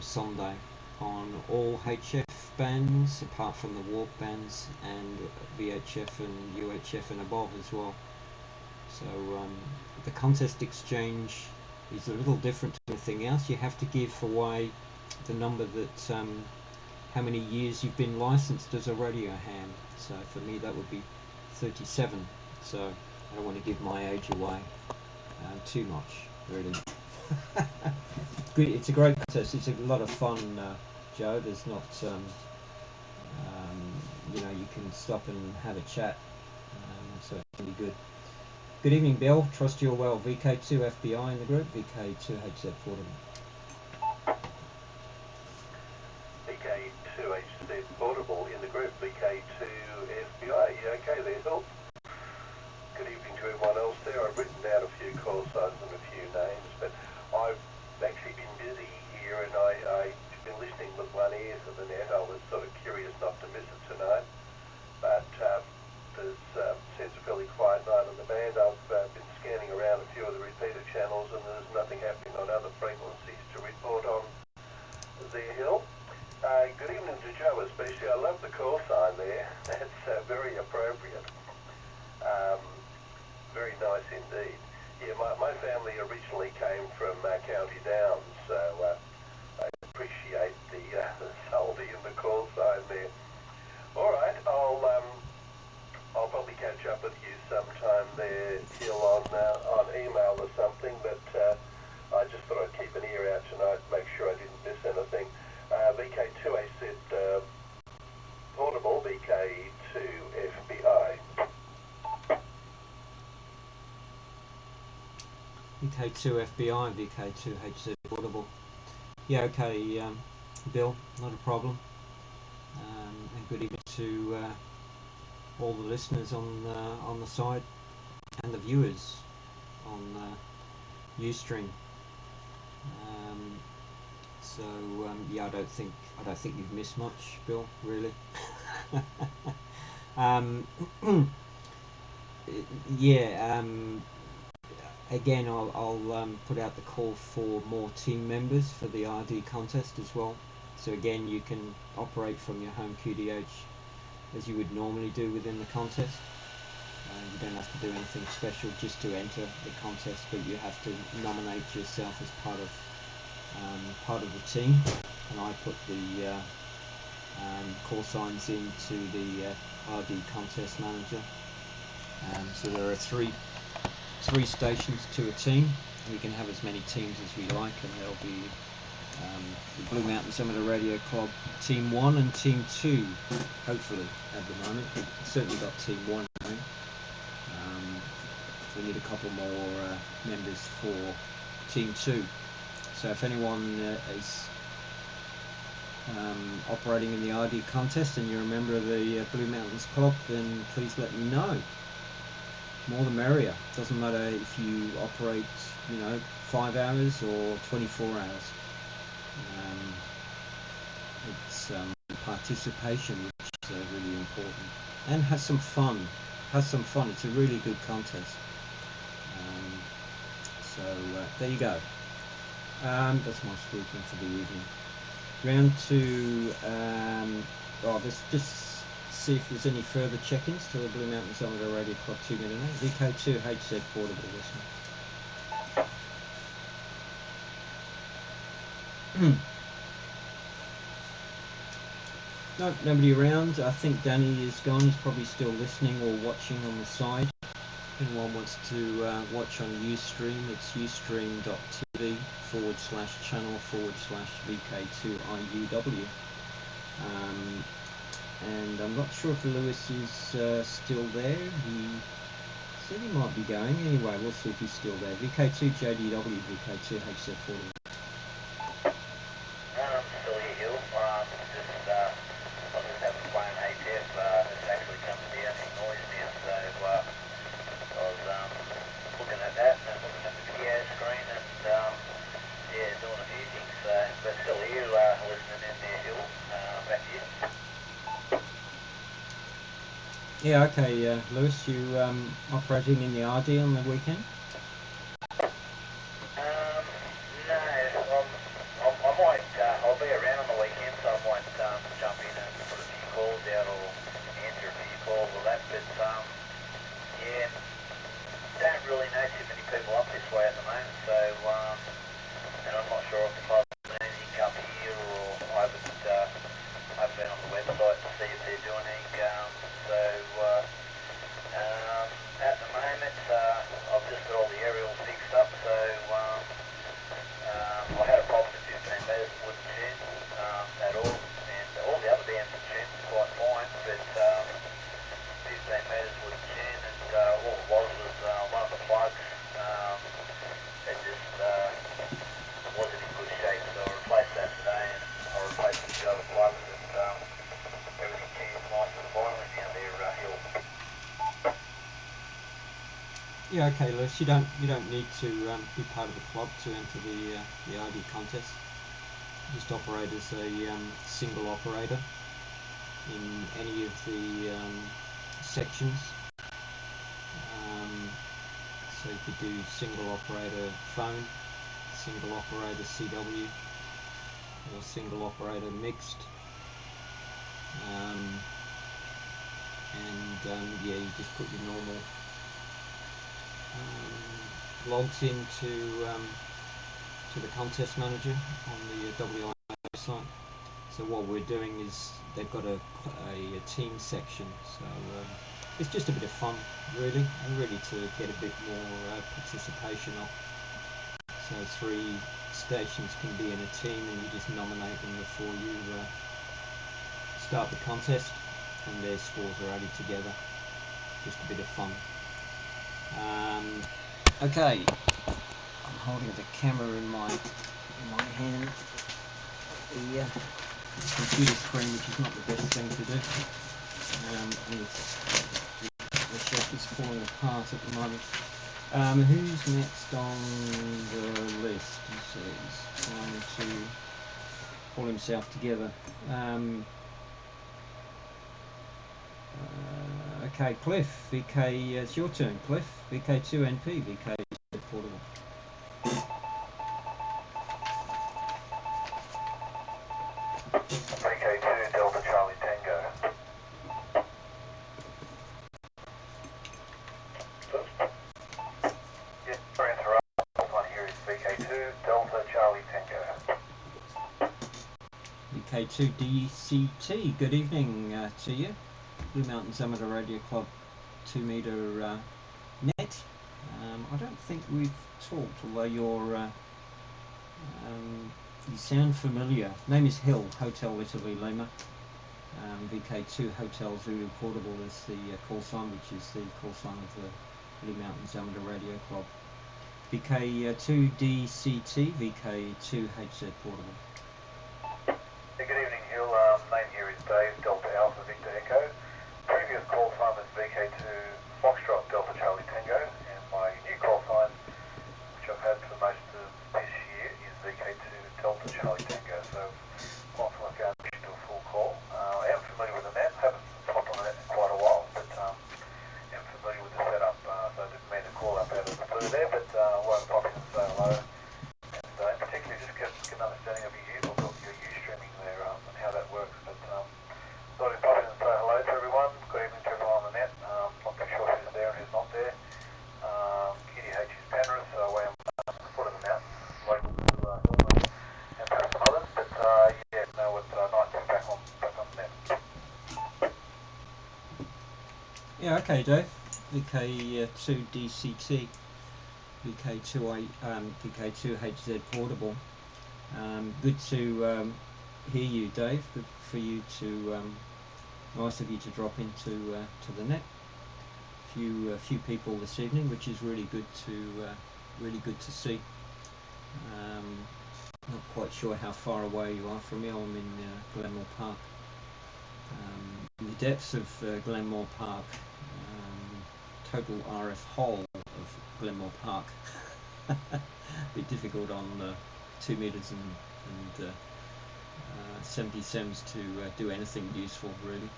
Sunday on all HF bands apart from the warp bands, and VHF and UHF and above as well. So the contest exchange is a little different to anything else. You have to give away the number that how many years you've been licensed as a radio ham. So for me that would be 37. So I don't want to give my age away too much, really. Good. It's a great contest. It's a lot of fun, Joe. There's not you know, you can stop and have a chat, so it can be good. Good evening, Bill. Trust you're well. VK2 FBI in the group, VK2HZ Portable. VK2HZ Portable in the group, VK2 FBI. Okay there, Bill. Good evening to everyone else there. I've written down a few call signs and a few names, but I've actually been busy here and I've been listening with one ear to the net. I was sort of curious not to miss it tonight, but since a fairly quiet night on the band, I've been scanning around a few of the repeater channels and there's nothing happening on other frequencies to report on there, Hill. Good evening to Joe especially. I love the call sign there. That's very appropriate. Very nice indeed. Yeah, my family originally came from County Downs, so I appreciate the subtlety in the call sign there. All right, I'll probably catch up with you sometime there, Hill, on email or something, but I just thought I'd keep an ear out tonight, make sure I didn't miss anything. VK2HZ Portable, VK2 FBI. VK2 FBI, VK2HZ Portable. Yeah, okay, Bill, not a problem. And good evening to all the listeners on the side and the viewers on Ustream. So yeah, I don't think you've missed much, Bill. Really. Yeah. Again, I'll put out the call for more team members for the RD contest as well. So again, you can operate from your home QDH as you would normally do within the contest. You don't have to do anything special just to enter the contest, but you have to nominate yourself as part of the team, and I put the call signs into the RD contest manager. So there are three stations to a team. We can have as many teams as we like, and there'll be the Blue Mountains Amateur Radio Club Team 1 and Team 2, hopefully, at the moment. We've certainly got Team 1 going. We need a couple more members for Team 2. So if anyone is operating in the RD contest and you're a member of the Blue Mountains Club, then please let me know. More the merrier. Doesn't matter if you operate, 5 hours or 24 hours. It's participation which is really important, and have some fun. It's a really good contest. So there you go. That's my speaking for the evening. Round to Oh, let's just see if there's any further check-ins to the Blue Mountains Amateur Radio Club 2 Meter now. VK2 HZ Portable listening. No, nobody around. I think Danny is gone. He's probably still listening or watching on the side. If anyone wants to watch on Ustream, it's ustream.tv/channel/VK2IUW. And I'm not sure if Lewis is still there. He said he might be going. Anyway, we'll see if he's still there. VK2JDW, VK2HZ40. Still here, Hill. I was just having fun in HF. It's actually coming down in noise now, so I was looking at that and looking at the video screen and yeah, doing a few things. But still here, listening in there, Hill. Back to you. Yeah, okay, Lewis, you operating in the RD on the weekend? I'll be around on the weekend, so I might jump in and put a few calls out or answer a few calls or that, but yeah, don't really know too many people up this way at the moment, so and I'm not sure if the club's doing anything up here or I haven't been on the website to see if they're doing anything, so at the moment I've just got all the aerials fixed up, so I had a problem with 15 metres and wouldn't tune at all, and all the other bands are tuned quite fine, but 15 metres wouldn't tune, and all it was one of the plugs, it just wasn't in good shape, so I replaced that today, and I replaced a few other plugs, and everything tunes nice and finely down there, Hill. Yeah, okay, Lewis. You don't need to be part of the club to enter the RD contest. Just operate as a single operator in any of the sections. So you could do single operator phone, single operator CW, or single operator mixed. Yeah, you just put your normal logs into to the contest manager on the WI site. So what we're doing is they've got a team section, so it's just a bit of fun, really, and really to get a bit more participation up. So 3 stations can be in a team, and you just nominate them before you start the contest, and their scores are added together. Just a bit of fun. Okay, I'm holding the camera in my hand. The computer screen, which is not the best thing to do. And the shelf is falling apart at the moment. Who's next on the list? He's trying to pull himself together. Okay, Cliff, VK, it's your turn, Cliff. VK2NP, VK portable. VK2 Delta Charlie Tango. Yes, sorry to interrupt. This one here is VK2 Delta Charlie Tango. VK2DCT, good evening to you. Blue Mountains Amateur Radio Club 2 meter net. I don't think we've talked, although you sound familiar. Name is Hill, Hotel Italy Lima. VK2 Hotel Zulu Portable is the call sign, which is the call sign of the Blue Mountains Amateur Radio Club. VK2DCT, VK2HZ Portable. Good evening, Hill. Name here is Dave, Delta Alpha Victor Echo. Previous call sign was VK2 Foxtrot Delta Charlie Tango, and my new call sign, which I've had for most of this year, is VK2 Delta Charlie Tango. So, not from a foundation to a full call. I am familiar with the net, haven't popped on the net in quite a while, but am familiar with the setup, so I didn't mean to call up out of the blue there, but wanted to pop in and say hello, and particularly just get an understanding of your use, or your use streaming there, and how that works. But Yeah, okay, Dave. VK2 DCT, VK2 HZ portable. Good to hear you, Dave. Good for you to nice of you to drop into to the net. Few people this evening, which is really good to see. Not quite sure how far away you are from me. I'm in Glenmore Park. In the depths of Glenmore Park, total RF hole of Glenmore Park. A bit difficult on 2 meters and 70 sems to do anything useful, really.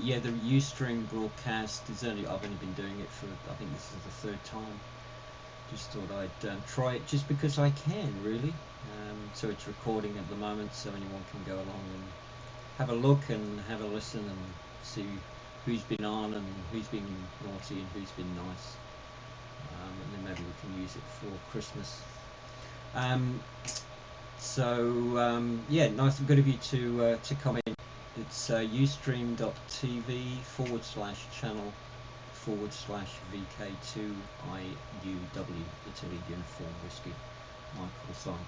Yeah, the Ustream broadcast is I've only been doing it for, I think this is the 3rd time. Just thought I'd try it just because I can, really. So it's recording at the moment, so anyone can go along and have a look and have a listen and see who's been on and who's been naughty and who's been nice. And then maybe we can use it for Christmas. Yeah, nice and good of you to comment. It's ustream.tv/channel/VK2IUW, Italy Uniform Whiskey, my call sign.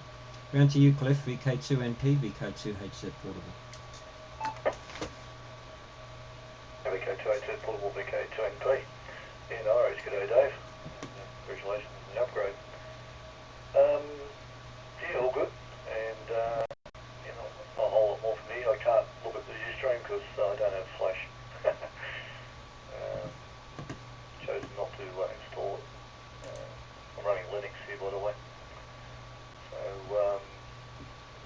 Round to you, Cliff, VK2NP, VK2HZ portable. VK2HZ portable, VK2NP. Yeah, no worries. Good day, Dave. Congratulations on the upgrade. Yeah, all good. And, not a whole lot more for me. I can't look at the Ustream because I don't have Flash. Chosen not to install it. I'm running Linux here, by the way. So,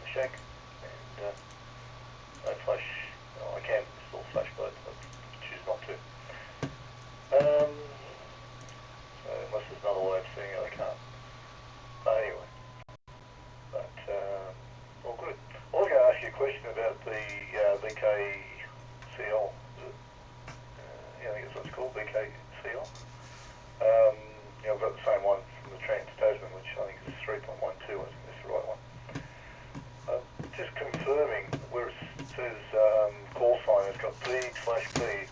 the shack. And, no Flash. I can install Flash, but I choose not to. So unless there's another way of seeing it, I can't. Anyway. But, all good. I was going to ask you a question about the VKCL. Yeah, I think that's what it's called, VKCL. I've got the same one from the Trans-Tasman, which I think is 3.12, I think that's the right one. Just confirming where it says call sign, it's got P/P.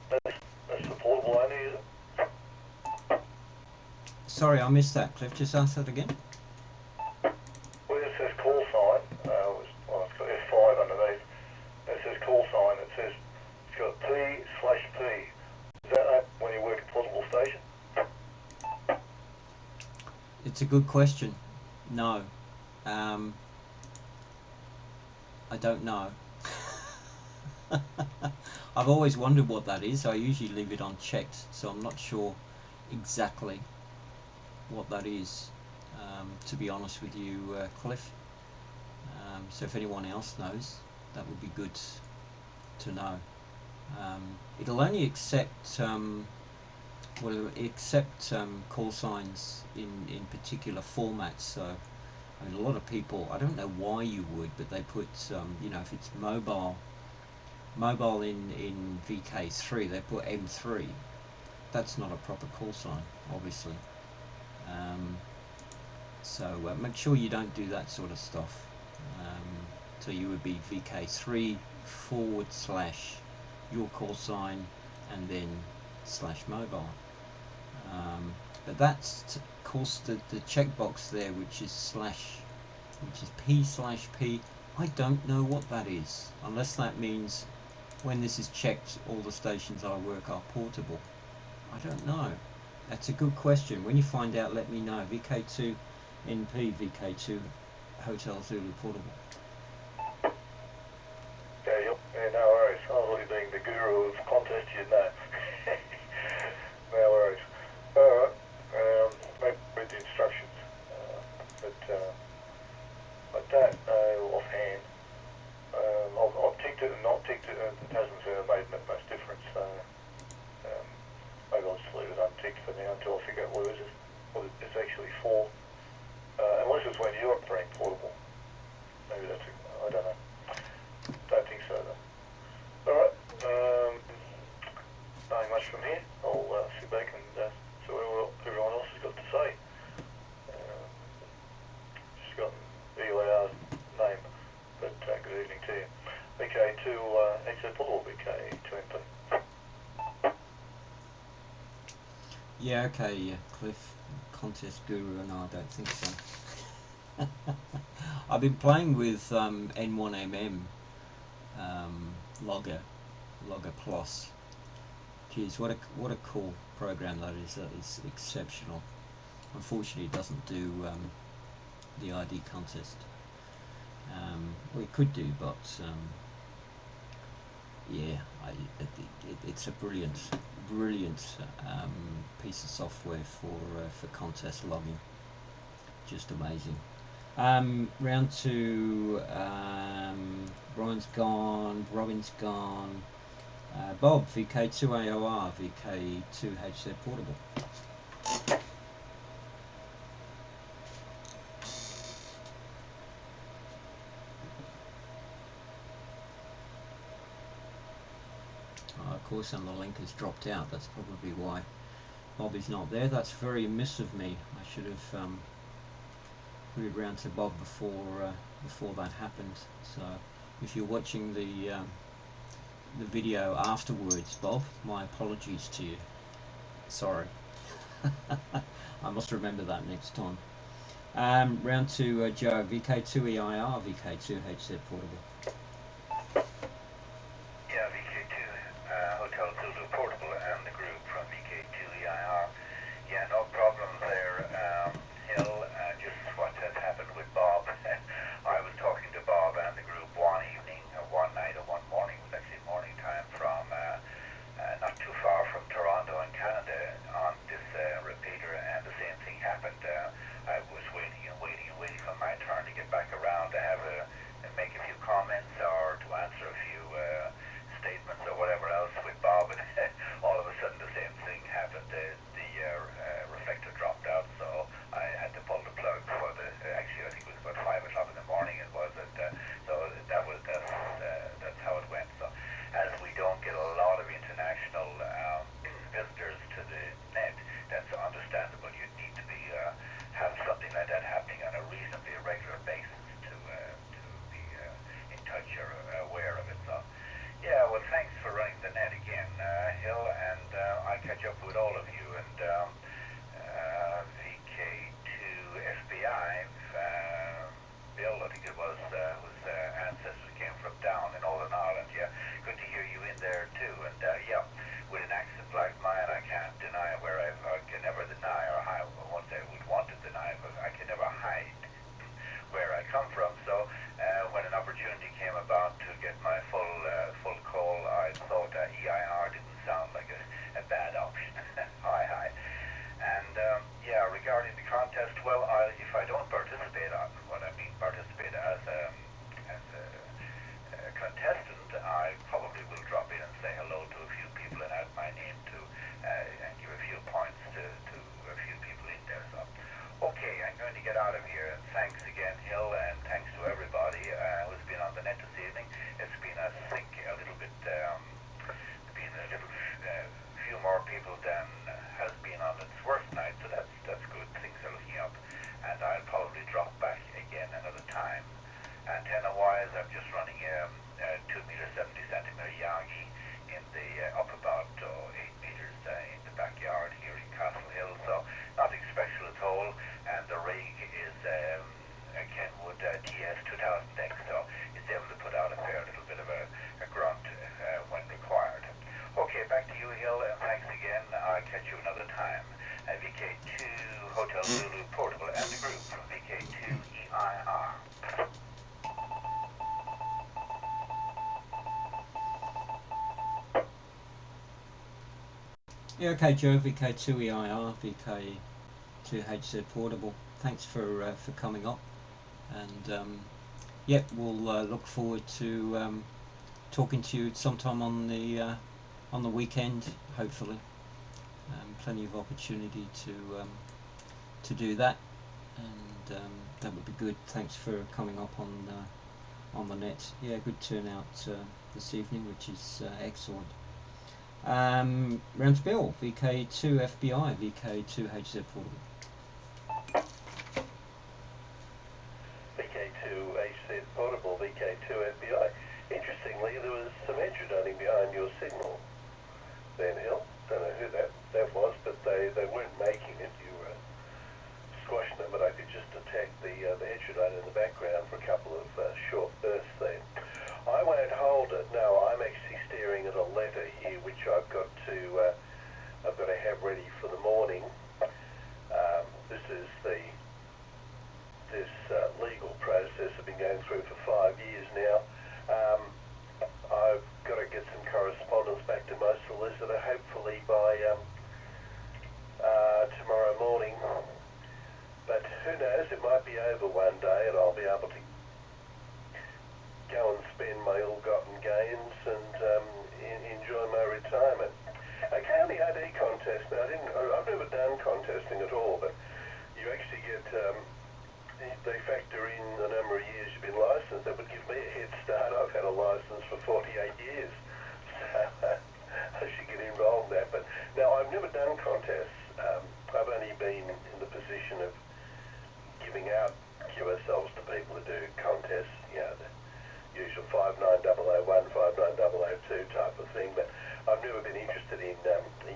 That's the portable only, is it? Sorry, I missed that, Cliff. Just ask that again. Where it says call sign, it's got F5 underneath. It says call sign. It says it's got P/P. Is that when you work at portable station? It's a good question. No. I don't know. I've always wondered what that is. I usually leave it unchecked, so I'm not sure exactly what that is, to be honest with you, Cliff. So if anyone else knows, that would be good to know. It'll only accept call signs in particular formats. So I mean, a lot of people, I don't know why you would, but they put if it's mobile in VK3, they put M3. That's not a proper call sign, obviously. So make sure you don't do that sort of stuff. So you would be VK3 / your call sign and then /mobile. But that's of course the checkbox there, which is P/P. I don't know what that is, unless that means when this is checked, all the stations I work are portable. I don't know. That's a good question. When you find out, let me know. VK2NP, VK2 Hotel Zulu portable. Yeah, no worries. I was really being the guru of contest, you know. No worries. Alright. Maybe read the instructions. But I don't know offhand. I've ticked it and not ticked it, and it hasn't made much difference. So maybe I'll just leave it unticked for now until I figure out what it's actually for. Unless it's when you're operating portable. Maybe that's I don't know. Don't think so though. Alright. Nothing much from here. I'll sit back and see what everyone else has got to say. Just got ELAR's name, but good evening to you. VK2 HZ portable, VK2NP. Yeah, okay, yeah, Cliff, contest guru, and I don't think so. I've been playing with N1MM Logger Plus. Geez, what a cool program that is. That is exceptional. Unfortunately, it doesn't do the ID contest. Well, it could do, but yeah, it's a brilliant piece of software for contest logging. Just amazing. Round two. Brian's gone. Robin's gone. Bob, VK2AOR, VK2HZ Portable. Of course, and the link has dropped out. That's probably why Bob is not there. That's very amiss of me. I should have put it round to Bob before that happened. So, if you're watching the video afterwards, Bob, my apologies to you. Sorry. I must remember that next time. Round two, Joe, VK2EIR, VK2HZ Portable. Yeah, VK2 Hotel Zulu Portable and the group from VK2EIR. Yeah, no problems there, Hill. Just what has happened with Bob. I was talking to Bob and the group one evening, or one night, or one morning, it was actually morning time from not too far from Toronto in Canada on this repeater, and the same thing happened. I was waiting and waiting and waiting for my turn to get back around to have make a few comments or to answer a few statements or whatever else with Bob, and all of a sudden the same thing happened. The reflector dropped out, so I had to pull the plug for the. Actually, I think it was about 5 o'clock in the morning. It was, so that's how it went. So, as we don't get a lot of international visitors to the net, that's understandable. You need to be have something like that happening on a reasonably regular basis to be in touch or aware of it. So, yeah, well, thanks for running the net again, Hill, and I'll catch up with all of you. And VK2 FBI, Bill, I think it was, whose ancestors came from down in Northern Ireland. Yeah, good to hear you in there too. And yeah, with an accent like mine, I can't deny where I can never deny, or I won't say I would want to deny, but I can never hide where I come from. So when an opportunity came about to get my full call, I thought EIR didn't sound like a bad option. Hi. And yeah, regarding the contest, well, if I don't participate, what I mean participate as a contestant, I probably will drop in and say hello to a few people and add my name to and give a few points to a few people in there. So, okay, I'm going to get out of here. Thanks again, Hill, and thanks to everybody who's been on the net this evening. It's been, I think, a little bit, few more people than has been on its worst night, so that's good. Things are looking up, and I'll probably drop back again another time. Antenna-wise, I'm just running a 2 meter 70 centimeter Yagi in the up about 8 meters in the backyard here in Castle Hill, so nothing special at all. And the rig is a Kenwood TS 2000X, so it's able to put out a fair little bit of a grunt when required. Okay, back to you, Hill, and thanks again. I'll catch you another time. VK2 Hotel Zulu Portable and the group from VK2EIR. Yeah, okay, Joe, VK2EIR, VK2HZ Portable. Thanks for coming up, and yep, we'll look forward to talking to you sometime on the weekend, hopefully. Plenty of opportunity to do that, and that would be good. Thanks for coming up on the net. Yeah, good turnout this evening, which is excellent. Round to Bill, VK2 FBI, VK2 HZ Portable. VK2 HZ Portable, VK2 FBI. Interestingly, there was some engine running behind your signal, Van Hill. Don't know who that was, but they were it might be over one day and I'll be able to go and spend my ill-gotten gains and enjoy my retirement. Okay, on the AD contest, now I've never done contesting at all, but you actually get, they factor in the number of years you've been licensed. That would give me a head start. I've had a license for 48 years, so I should get involved in that. But no, I've never done contests. I've only been in the position of giving out QSLs to people who do contests, you know, the usual 59001, 59002 type of thing, but I've never been interested in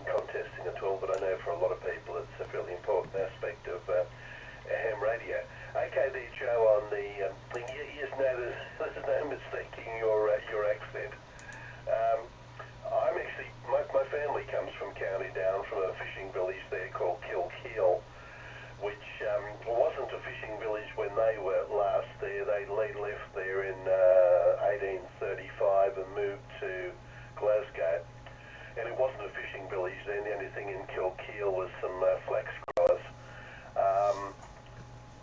contesting at all, but I know for a lot of people it's a fairly important aspect of ham radio. Okay there, Joe, on the thing. Yes, no, there's no mistaking your accent. I'm actually, my family comes from County Down, from a fishing village there called Kilkeel, which wasn't a fishing village when they were last there. They left there in 1835 and moved to Glasgow. And it wasn't a fishing village then. The only thing in Kilkeel was some flax growers.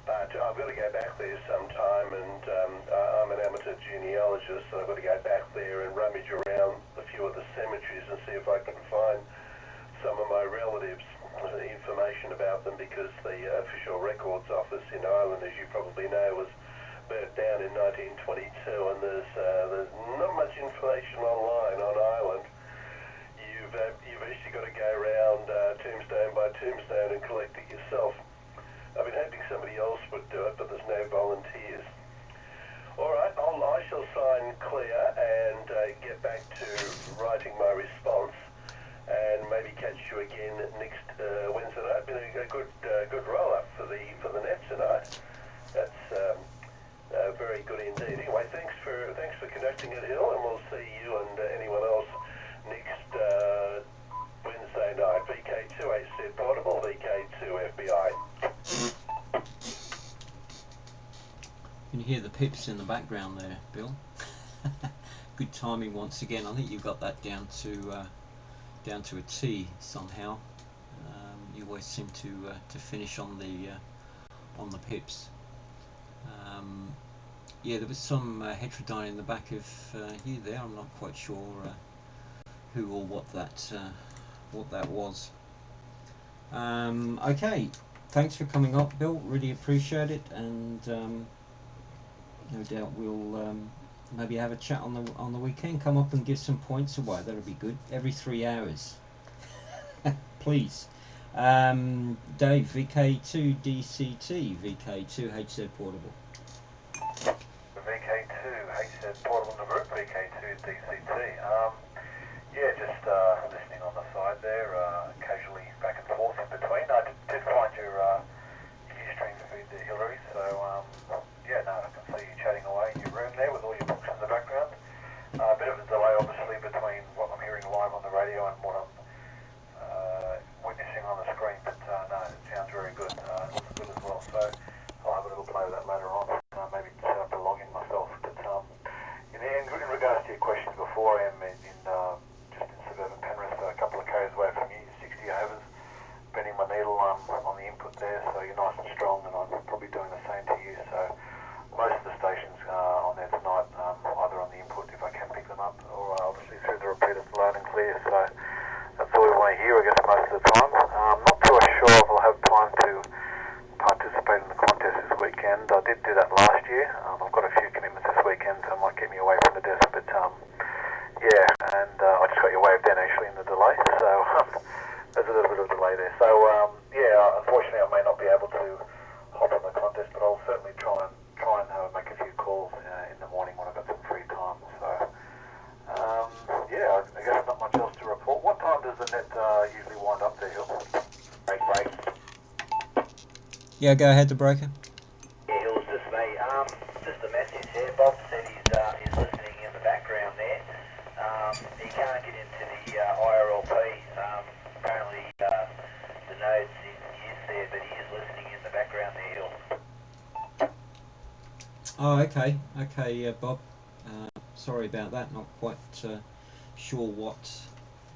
But I've got to go back there sometime, and I'm an amateur genealogist, so I've got to go back there and rummage around a few of the cemeteries and see if I can find some of my relatives, information about them, because the Official Records Office in Ireland, as you probably know, was burnt down in 1922, and there's not much information online on Ireland. You've actually got to go around tombstone by tombstone and collect it yourself. I've been hoping somebody else would do it, but there's no volunteers. All right, I shall sign clear and get back to writing my response, and maybe catch you again next Wednesday night. Been a good roll up for the net tonight. That's very good indeed. Anyway, thanks for connecting at Hill, and we'll see you and anyone else next Wednesday night. VK2 HZ Portable, VK2 FBI. You can hear the pips in the background there, Bill. Good timing once again. I think you got that down to a T somehow. You always seem to finish on the pips. Yeah, there was some heterodyne in the back of you there. I'm not quite sure who or what that was. Okay, thanks for coming up, Bill. Really appreciate it, and no doubt we'll maybe have a chat on the weekend. Come up and give some points away. That'll be good. Every 3 hours, please. Dave, VK2 DCT, VK2 HZ Portable. VK2 HZ Portable in the group, VK2 DCT. Yeah, just listening on the side there, casually back and forth in between. I did find your stream feed there, Hillary, so yeah, no, I can see you chatting away in your room there with all your books in the background. A bit of a delay, obviously, between what I'm hearing live on the radio and what I'm witnessing on the screen, but no, it sounds very good. It looks good as well, so I'll have a little play with that later on. Maybe set up a login myself. But in regards to your questions before, I am just in suburban Penrith, a couple of k's away from you, 60 overs, bending my needle on the input there, so you're nice and strong, and I'm probably doing the same to you. So most of the stations on there tonight, either on the input if I can pick them up, or obviously through the repeaters loud and clear. So that's all we want to hear, I guess, most of the time. Not too sure if I'll have time to participate in the contest this weekend. I did do that last year. I've got a few commitments this weekend, so it might keep me away from the desk, but yeah, and I just got your wave down actually in the delay, so there's a little bit of delay there. So yeah, unfortunately I may not be able to hop on the contest, but I'll certainly try and make a few calls in the morning when I've got some free time. So yeah, I guess not much else to report. What time does the net usually wind up there, Hill? Break. Yeah, go ahead, the breaker. Yeah, Hill, it's just me. Just a message here. Bob said he's listening in the background there. He can't get into the IRLP. Apparently the node's in use there, but he is listening in the background there, Hill. Oh, okay, Bob. Sorry about that. Not quite sure what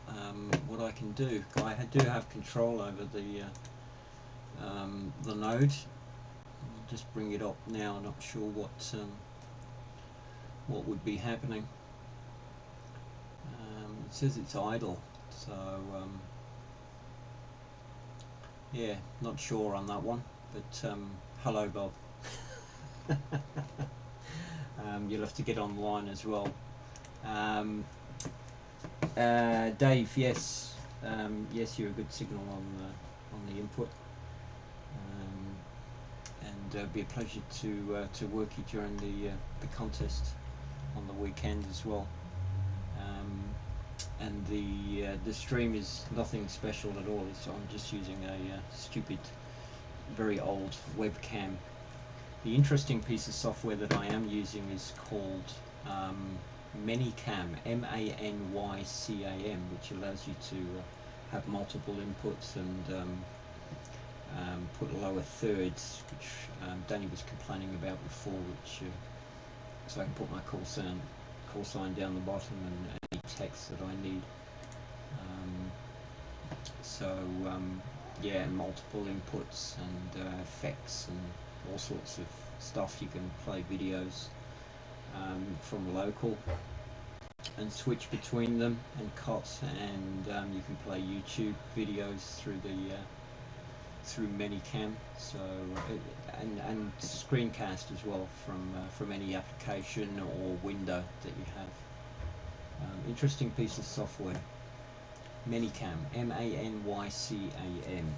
I can do. I do have control over the node. just bring it up now. Not sure what would be happening. It says it's idle, so yeah, not sure on that one. But hello, Bob. You'll have to get online as well. Dave, yes, yes, you're a good signal on the input, and it'd be a pleasure to work you during the contest on the weekend as well. And the stream is nothing special at all. So I'm just using a stupid, very old webcam. The interesting piece of software that I am using is called Manycam, M-A-N-Y-C-A-M, which allows you to have multiple inputs and put lower thirds, which Danny was complaining about before, which so I can put my call sign down the bottom and any text that I need. Yeah, multiple inputs and effects and all sorts of stuff. You can play videos from local and switch between them and cut, and you can play YouTube videos through through Manycam. So and screencast as well from any application or window that you have. Interesting piece of software. Manycam, M-A-N-Y-C-A-M.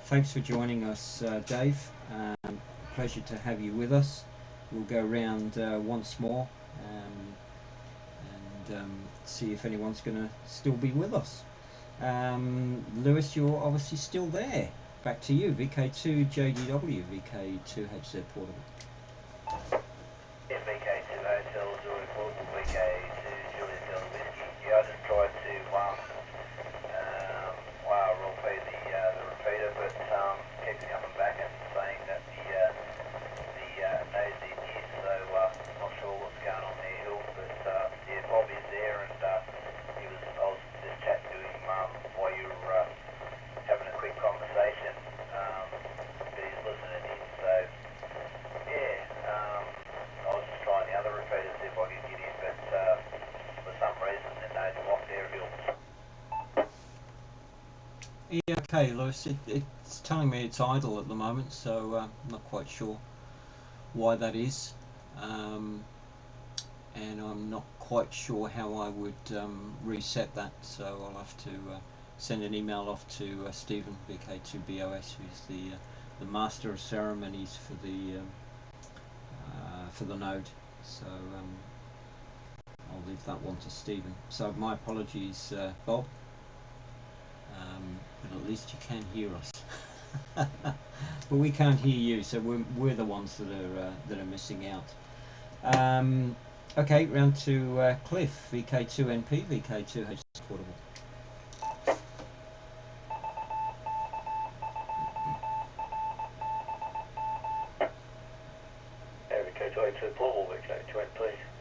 Thanks for joining us, Dave. Pleasure to have you with us. We'll go round once more and see if anyone's going to still be with us. Lewis, you're obviously still there. Back to you, VK2 JDW, VK2HZ Portable. Yeah, VK2 Hotel, Zurich Portable, VK2 Juliet Delta Whiskey. Yeah, I just tried to repeat the repeater, but keeps coming back and saying that the nose is here, so not sure what's going on there, Hill. But yeah, Bob is there, and I was just chatting to him while you were having a quick conversation. But he's listening in, so yeah. I was just trying the other repeater to see if I could get in, but for some reason the nose locked there, Hill. Yeah, okay, Lewis. It's telling me it's idle at the moment, so I'm not quite sure why that is, and I'm not quite sure how I would reset that. So I'll have to send an email off to Stephen, VK2BOS, who's the master of ceremonies for the node. So I'll leave that one to Stephen. So my apologies, Bob. But at least you can hear us. But we can't hear you, so we're the ones that are missing out. Okay, round to Cliff, VK2NP, VK2H Portable. Yeah, VK2 Portable, VK2NP,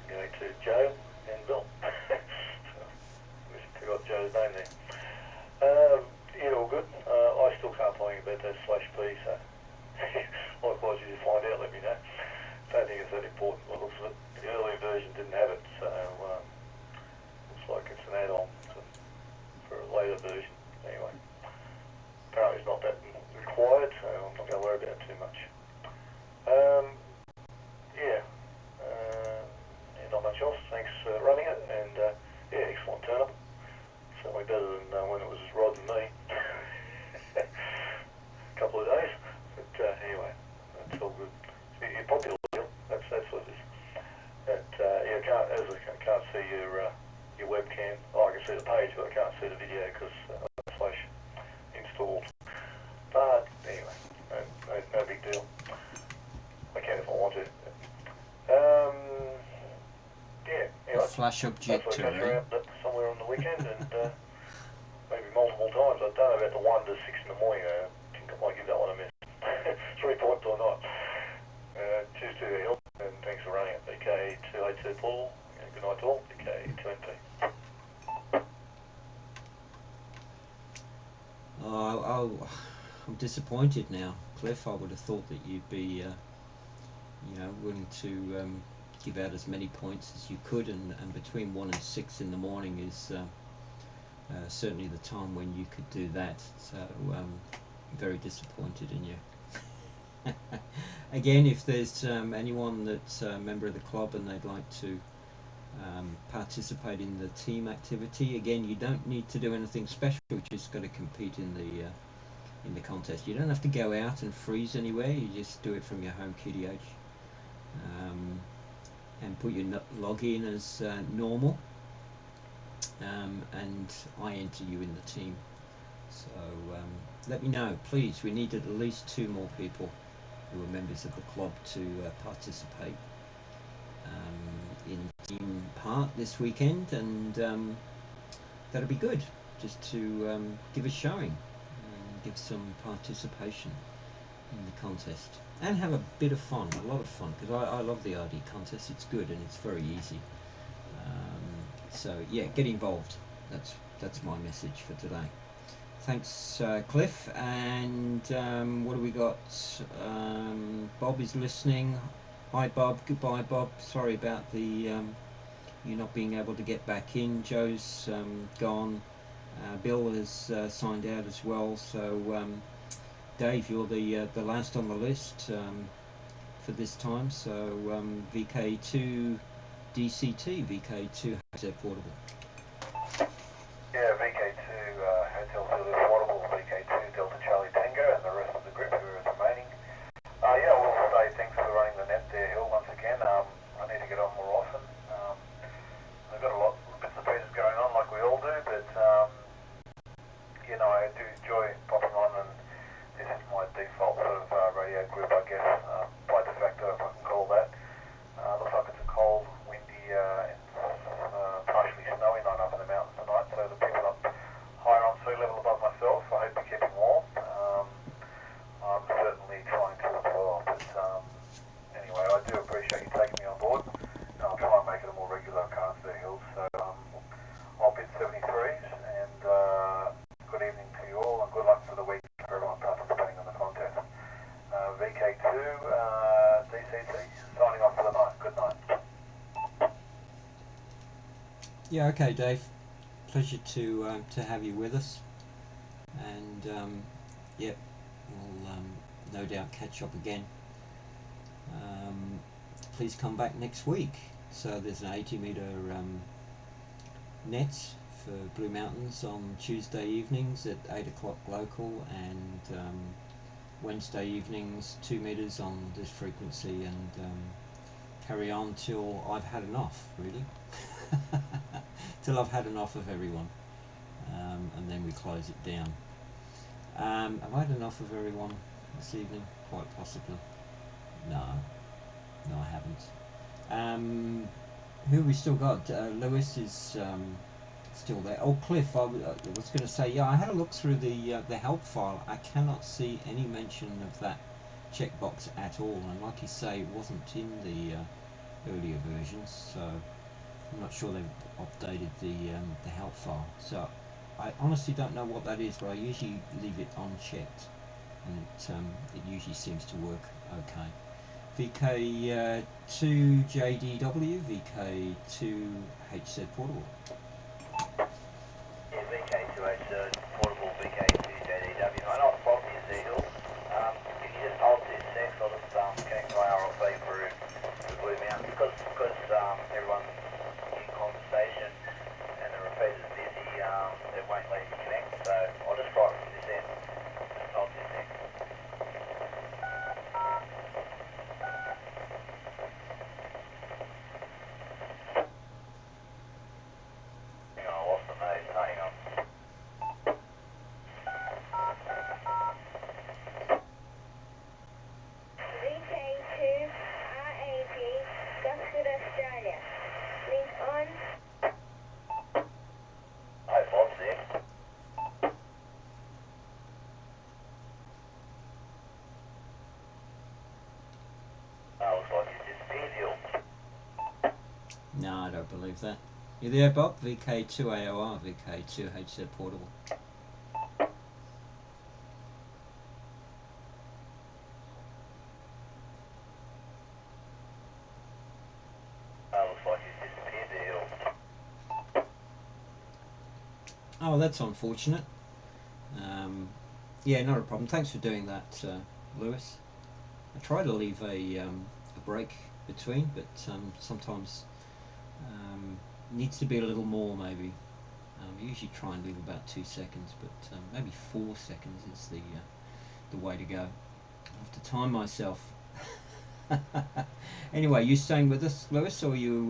going to Joe and Bill. So, we forgot Joe's name there. Yeah, all good. I still can't find anything about that /P, so likewise, you just find out, let me know. Don't think it's that important by the looks of it. The earlier version didn't have it, so looks like it's an add-on for a later version. Anyway, apparently it's not that required, so I'm not going to worry about it too much. Yeah, not much else. Thanks for running it, and yeah, excellent turn-up. Certainly better than when it was Rod and me. A couple of days, but anyway, that's all good. So you're popular, Bill. That's what it is. But yeah, I can't see your webcam. Oh, I can see the page, but I can't see the video because Flash installed. But anyway, no big deal. I can if I want to. Yeah, anyway. Flash objector, around somewhere on the weekend and maybe multiple times. I don't know about the 1 to 6 in the morning. I think I might give that one a miss. 3 points or not. Cheers to your help and thanks for running it. VK282 Paul. Good night to all. VK2NP. Oh, I'm disappointed now, Cliff. I would have thought that you'd be to give out as many points as you could, and between 1 and 6 in the morning is certainly the time when you could do that. So very disappointed in you. Again, if there's anyone that's a member of the club and they'd like to participate in the team activity, again, you don't need to do anything special. You just got to compete in the contest. You don't have to go out and freeze anywhere. You just do it from your home QDH, and put your login as normal, and I enter you in the team. So let me know, please. We need at least 2 more people who are members of the club to participate in team part this weekend, and that'll be good, just to give a showing and give some participation in the contest and have a bit of fun, a lot of fun, because I love the RD contest. It's good and it's very easy. So yeah, get involved. That's my message for today. Thanks, Cliff. And what do we got? Bob is listening. Hi, Bob. Goodbye, Bob. Sorry about the you not being able to get back in. Joe's gone. Bill has signed out as well. So Dave, you're the last on the list for this time. So VK2 DCT, VK2 HZ Portable. Yeah, VK2 Hotel Zulu Portable, VK2 Delta Charlie Tango, and the rest of the group who are remaining. Yeah, we'll say thanks for running the net there, Hill, once again. I need to get on more often. I've got a lot of bits and pieces going on like we all do, but you know, I do enjoy popping on, and this is my default sort of radio group, I guess, by de facto, if I can call that. Looks like it's a cold, windy, and partially snowy night up in the mountains tonight, so the people up higher on sea level above myself, I hope you're keeping warm. I'm certainly trying to as well, but anyway, I do appreciate you taking me on board, and I'll try and make it a more regular occurrence there, Hills. So I'll bid 73s, and good evening to you all, and good luck for the week for everyone participating in the contest. VK2 DCT, signing off for the night. Good night. Yeah, okay, Dave. Pleasure to have you with us, and yep, we'll no doubt catch up again. Please come back next week. So there's an 80-meter net for Blue Mountains on Tuesday evenings at 8 o'clock local, and Wednesday evenings 2 meters on this frequency, and carry on till I've had enough, really. Till I've had enough of everyone, and then we close it down. Have I had enough of everyone this evening? Quite possibly. No, I haven't. Who we still got? Lewis is still there. Oh, Cliff, I was going to say, yeah, I had a look through the help file. I cannot see any mention of that checkbox at all, and like you say, it wasn't in the earlier versions, so I'm not sure they've updated the help file. So I honestly don't know what that is, but I usually leave it unchecked, and it usually seems to work okay. VK2 JDW, VK2 HZ Portable. Yeah, VK2 HZ Portable, VK2 JDW. I know it's probably a Z-Hill. If you just hold 2 seconds, I'll just connect my RFA through the Blue Mountains, because everyone's in conversation and the repeater's busy, it won't let you connect, so I'll just try it from this end. Just hold 2 seconds. Hang on, I lost the name. Hang on. VK2 RAG, Gosford, Australia. Link on. Hey, Bob's there. Looks like he's disappeared, Hill. No, I don't believe that. You there, Bob? VK2 AOR, VK2 HZ Portable. Oh, that's unfortunate. Yeah, not a problem. Thanks for doing that, Lewis. I try to leave a break between, but sometimes needs to be a little more maybe. I usually try and leave about 2 seconds, but maybe 4 seconds is the way to go. I have to time myself. Anyway, you staying with us, Lewis, or you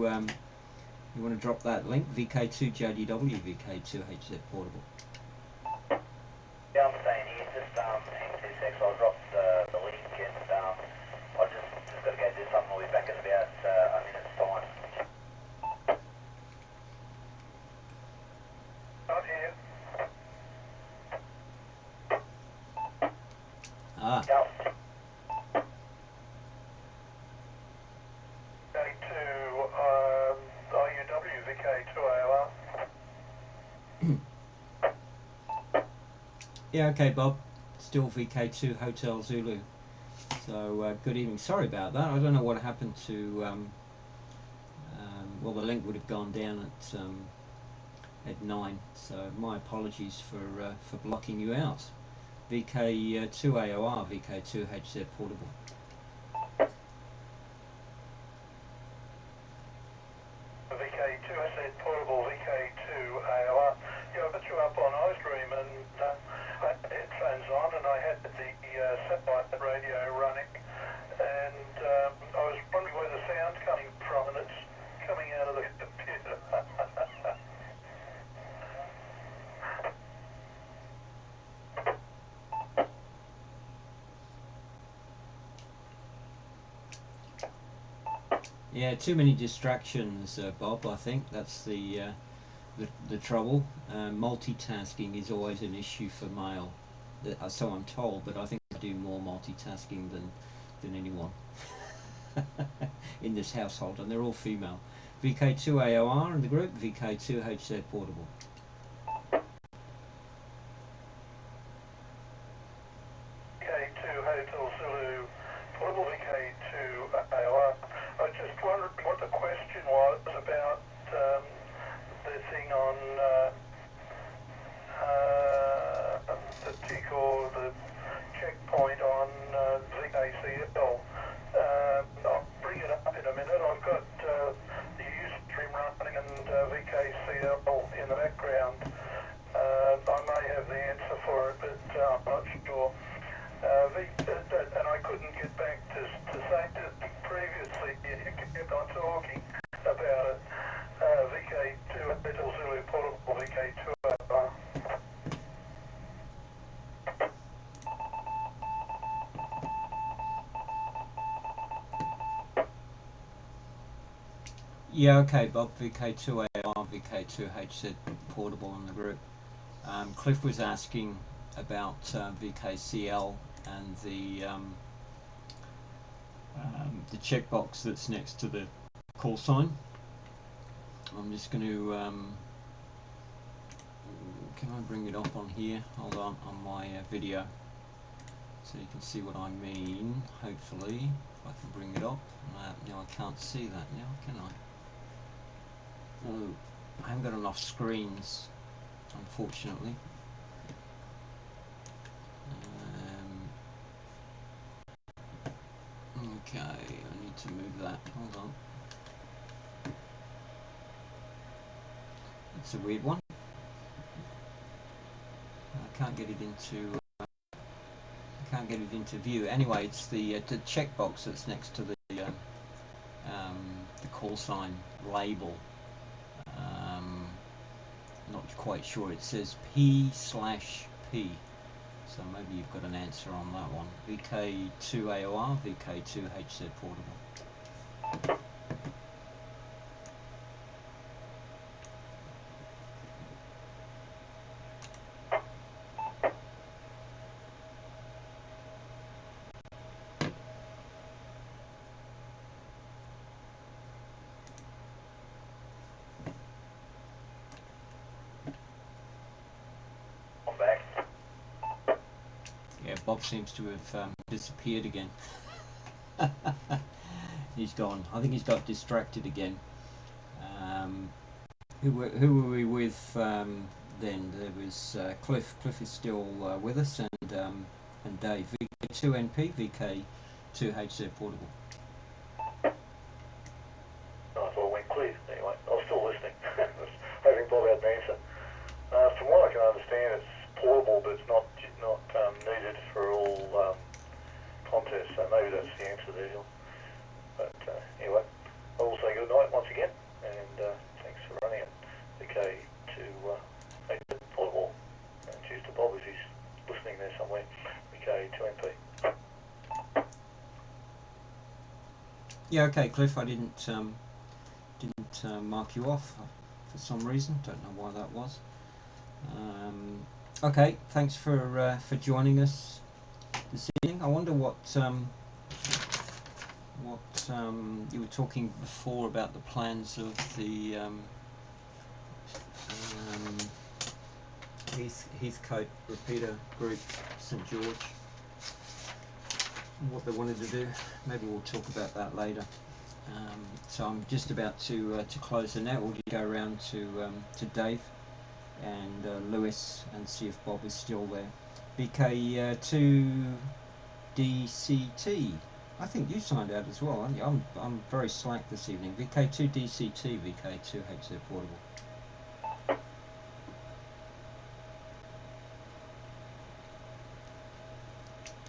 want to drop that link? VK2JDW, VK2HZ Portable. Yeah, I'm staying here. Just hang 2 secs. I'll drop the link and I'll just got to go do something. I'll be back in about a minute's time. Not here. Ah, Go. VK2 IUW, VK2 AOR. yeah, okay, Bob. Still VK2 Hotel Zulu. So good evening. Sorry about that. I don't know what happened to. Well, the link would have gone down at 9. So my apologies for blocking you out. VK2 AOR, VK2 HZ Portable. VK2, I said portable VK2 AOR. Yeah, I got you up on iStream and I had headphones on and I had the satellite radio running and I was wondering where the sound's coming from and it's coming out of the computer. Yeah, too many distractions, Bob. I think that's the trouble. Multitasking is always an issue for male. So I'm told, but I think I do more multitasking than anyone in this household, and they're all female. VK2 AOR in the group, VK2 HZ Portable. VK2 Hotel Zulu, portable VK2 AOR. I was just wondering what the question was about the thing on the tick or the checkpoint on VKCL. I'll bring it up in a minute. I've got the Ustream running and VKCL in the background. I may have the answer for it, but I'm not sure. And I couldn't get back to say that previously you kept on talking about it. VK2 Hotel Zulu portable VK2. Yeah, okay, Bob. VK2 AOR, VK2 HZ Portable in the group. Cliff was asking about VKCL and the checkbox that's next to the call sign. I'm just going to can I bring it up on here? Hold on my video so you can see what I mean. Hopefully, if I can bring it up. No, I can't see that now, can I? Oh, I haven't got enough screens, unfortunately. Okay, I need to move that. Hold on. It's a weird one. I can't get it into view. Anyway, it's the checkbox that's next to the call sign label. Not quite sure. It says P/P. So maybe you've got an answer on that one. VK2 AOR, VK2 HZ Portable. I'm back. Yeah, Bob seems to have disappeared again. He's gone. I think he's got distracted again. Who were we with then. There was Cliff. Cliff is still with us, and Dave. VK2NP, VK2HZ Portable. No, I thought it went clear. Anyway, I was still listening. Hoping Bob had an answer. From what I can understand, it's portable, but it's not needed for all contests. So maybe that's the answer there. But anyway, I will say good night once again, and thanks for running it. Okay, to portable. And cheers to Bob if he's listening there somewhere. Okay, to MP. Yeah, okay, Cliff. I didn't mark you off for some reason. Don't know why that was. Okay, thanks for joining us this evening. I wonder what you were talking before about the plans of the Heathcote repeater group, St George. What they wanted to do. Maybe we'll talk about that later. So I'm just about to close the net. We'll go around to Dave and Lewis and see if Bob is still there. VK2DCT. I think you signed out as well, aren't you? I'm very slack this evening. VK2DCT, VK2HZ Portable.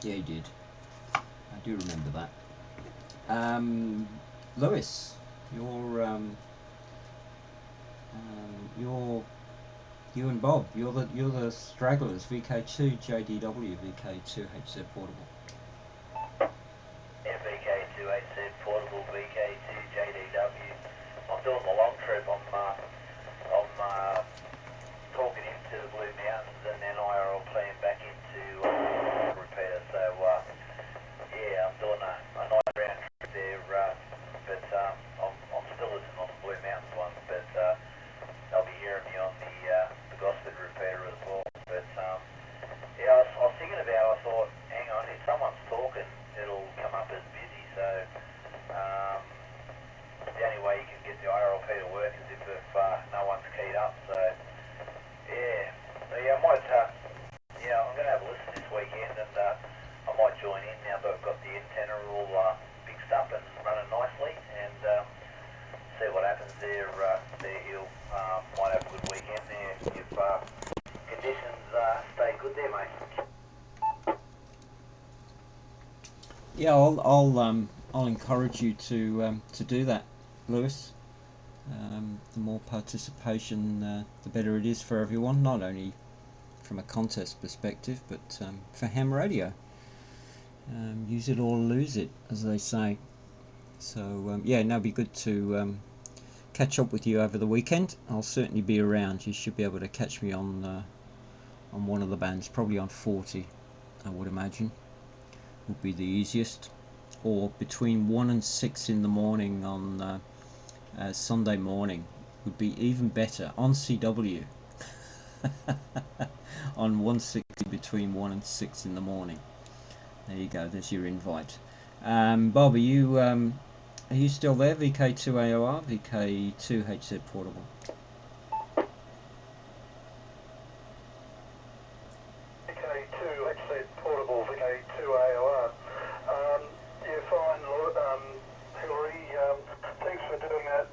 Yeah, you did. I do remember that. Lewis, you and Bob, you're the stragglers. VK2 JDW, VK2HZ Portable. Yeah, VK2HZ Portable, VK2 JDW. I'm doing the long trip. I'm talking into the Blue Mountains and then IRL playing back into repair. So yeah, I'm doing a nice round trip there. But I'm still listening on the Blue Mountains one. But they'll be hearing me on the Gosford repeater as well. But yeah, I was thinking about. I thought, hang on, if someone's talking, it'll come up as busy. So the only way you can get the IRLP to work is if no one's keyed up. So yeah, I might. Yeah, I'm going to have a listen this weekend, and I might join in now that I've got the antenna all fixed up and running nicely, and see what happens there. Hill might have a good weekend there if conditions stay good there, mate. Yeah, I'll encourage you to do that, Lewis. The more participation, the better it is for everyone. Not only from a contest perspective, but for ham radio. Use it or lose it, as they say. So yeah, no, it'd be good to catch up with you over the weekend. I'll certainly be around. You should be able to catch me on one of the bands, probably on 40, I would imagine. Would be the easiest, or between 1 and 6 in the morning on Sunday morning would be even better on CW. On 160 between 1 and 6 in the morning. There you go, there's your invite. Bob, are you still there? VK2AOR, VK2HZ Portable. VK2HZ Portable, VK2AOR. Yeah, fine, Hillary. Thanks for doing that,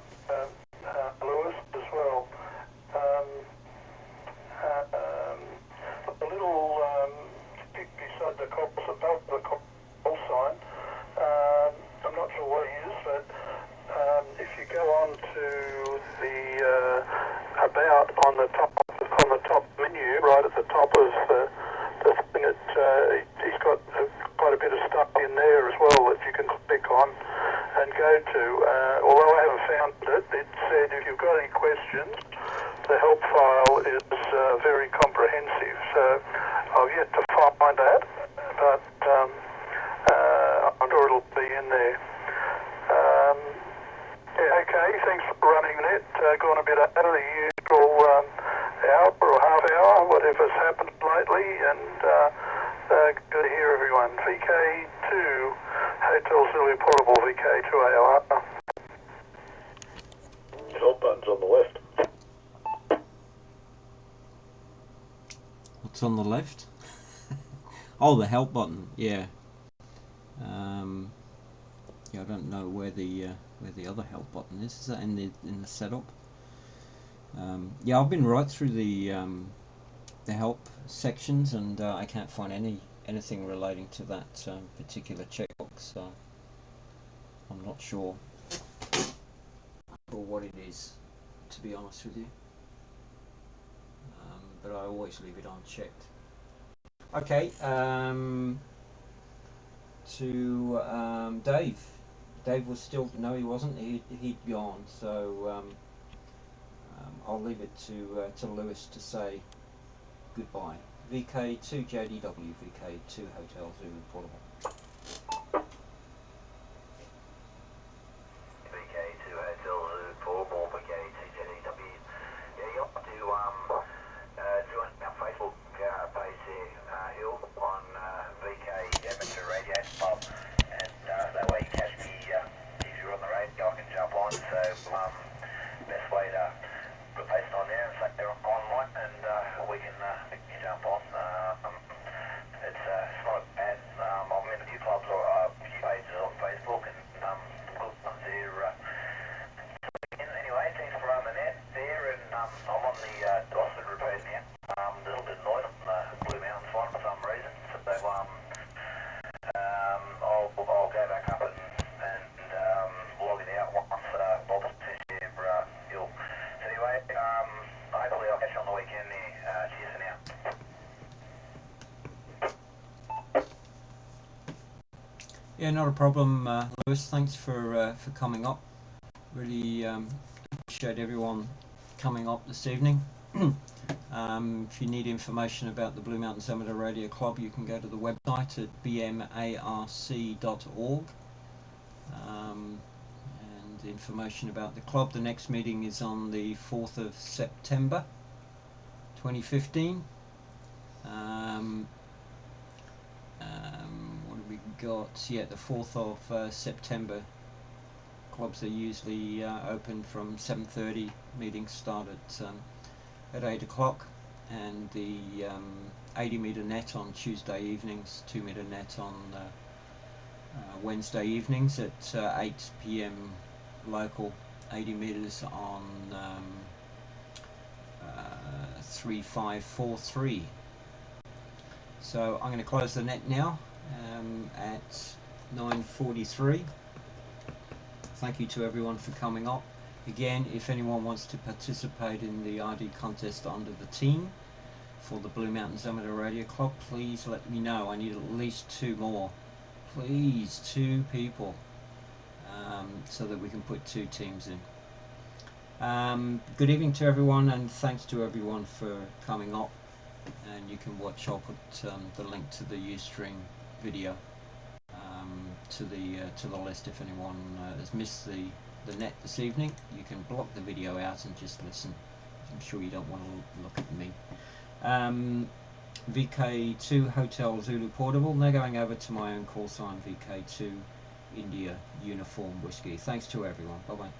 Lewis, as well. A little beside the cops, above the call sign. I'm not sure what it is, but if you go on to the about on the top menu, right at the top of the thing, he's got quite a bit of stuff in there as well that you can click on and go to. Although I haven't found it, it said if you've got any questions, the help file is very comprehensive. So I've yet to find that, but I'm sure it'll be in there. Yeah, okay, thanks for running it. Gone a bit out of the usual hour or half hour, whatever's happened lately, and good to hear everyone. VK2 Hotel Zulu Portable, VK2 AOR. Help button's on the left. checkbox on the left. Oh, the help button. Yeah. Yeah, I don't know where the other help button is. Is that in the setup? Yeah, I've been right through the help sections, and I can't find anything relating to that particular checkbox. So I'm not sure what it is, to be honest with you. But I always leave it unchecked. Okay. To Dave. Dave was still, no, he wasn't. He'd gone. So I'll leave it to Lewis to say goodbye. VK2 JDW, VK2 Hotel Zulu Portable. VK2 Hotel Zulu Portable, VK2 JDW. Yeah, you'll have to join our Facebook page there, Hill, on VK Amateur Radio Club, and that way you catch me if you're on the radio. I can jump on. So best way to put a post on there and say they're online, and we can jump on. It's not bad. I'm in a few clubs or a few pages on Facebook, and good ones there. Anyway, thanks for running the net there, and I'm on the Gosford repeat now. A little bit annoyed on the Blue Mountains one for some reason, so I'll go back up and log it out once Bob's finished there, Hill. So anyway, hopefully I'll catch you on the weekend there. Cheers for now. Yeah, not a problem, Lewis. Thanks for coming up. Really appreciate everyone coming up this evening. If you need information about the Blue Mountains Amateur Radio Club, you can go to the website at bmarc.org. And information about the club. The next meeting is on the 4th of September 2015. What have we got? Yeah, the 4th of September. Clubs are usually open from 7:30. Meetings start at 8 o'clock, and the 80 metre net on Tuesday evenings, 2 metre net on Wednesday evenings at 8 p.m. local, 80 metres on 3543. So I'm going to close the net now at 9:43. Thank you to everyone for coming up. Again, if anyone wants to participate in the RD contest under the team for the Blue Mountains Amateur Radio Club, please let me know. I need at least 2 more. Please, 2 people, so that we can put 2 teams in. Good evening to everyone, and thanks to everyone for coming up. And you can watch, I'll put the link to the Ustream video to the list. If anyone has missed the net this evening, you can block the video out and just listen. I'm sure you don't want to look at me. VK2 Hotel Zulu Portable. They're going over to my own call sign, VK2 India Uniform Whiskey. Thanks to everyone. Bye bye.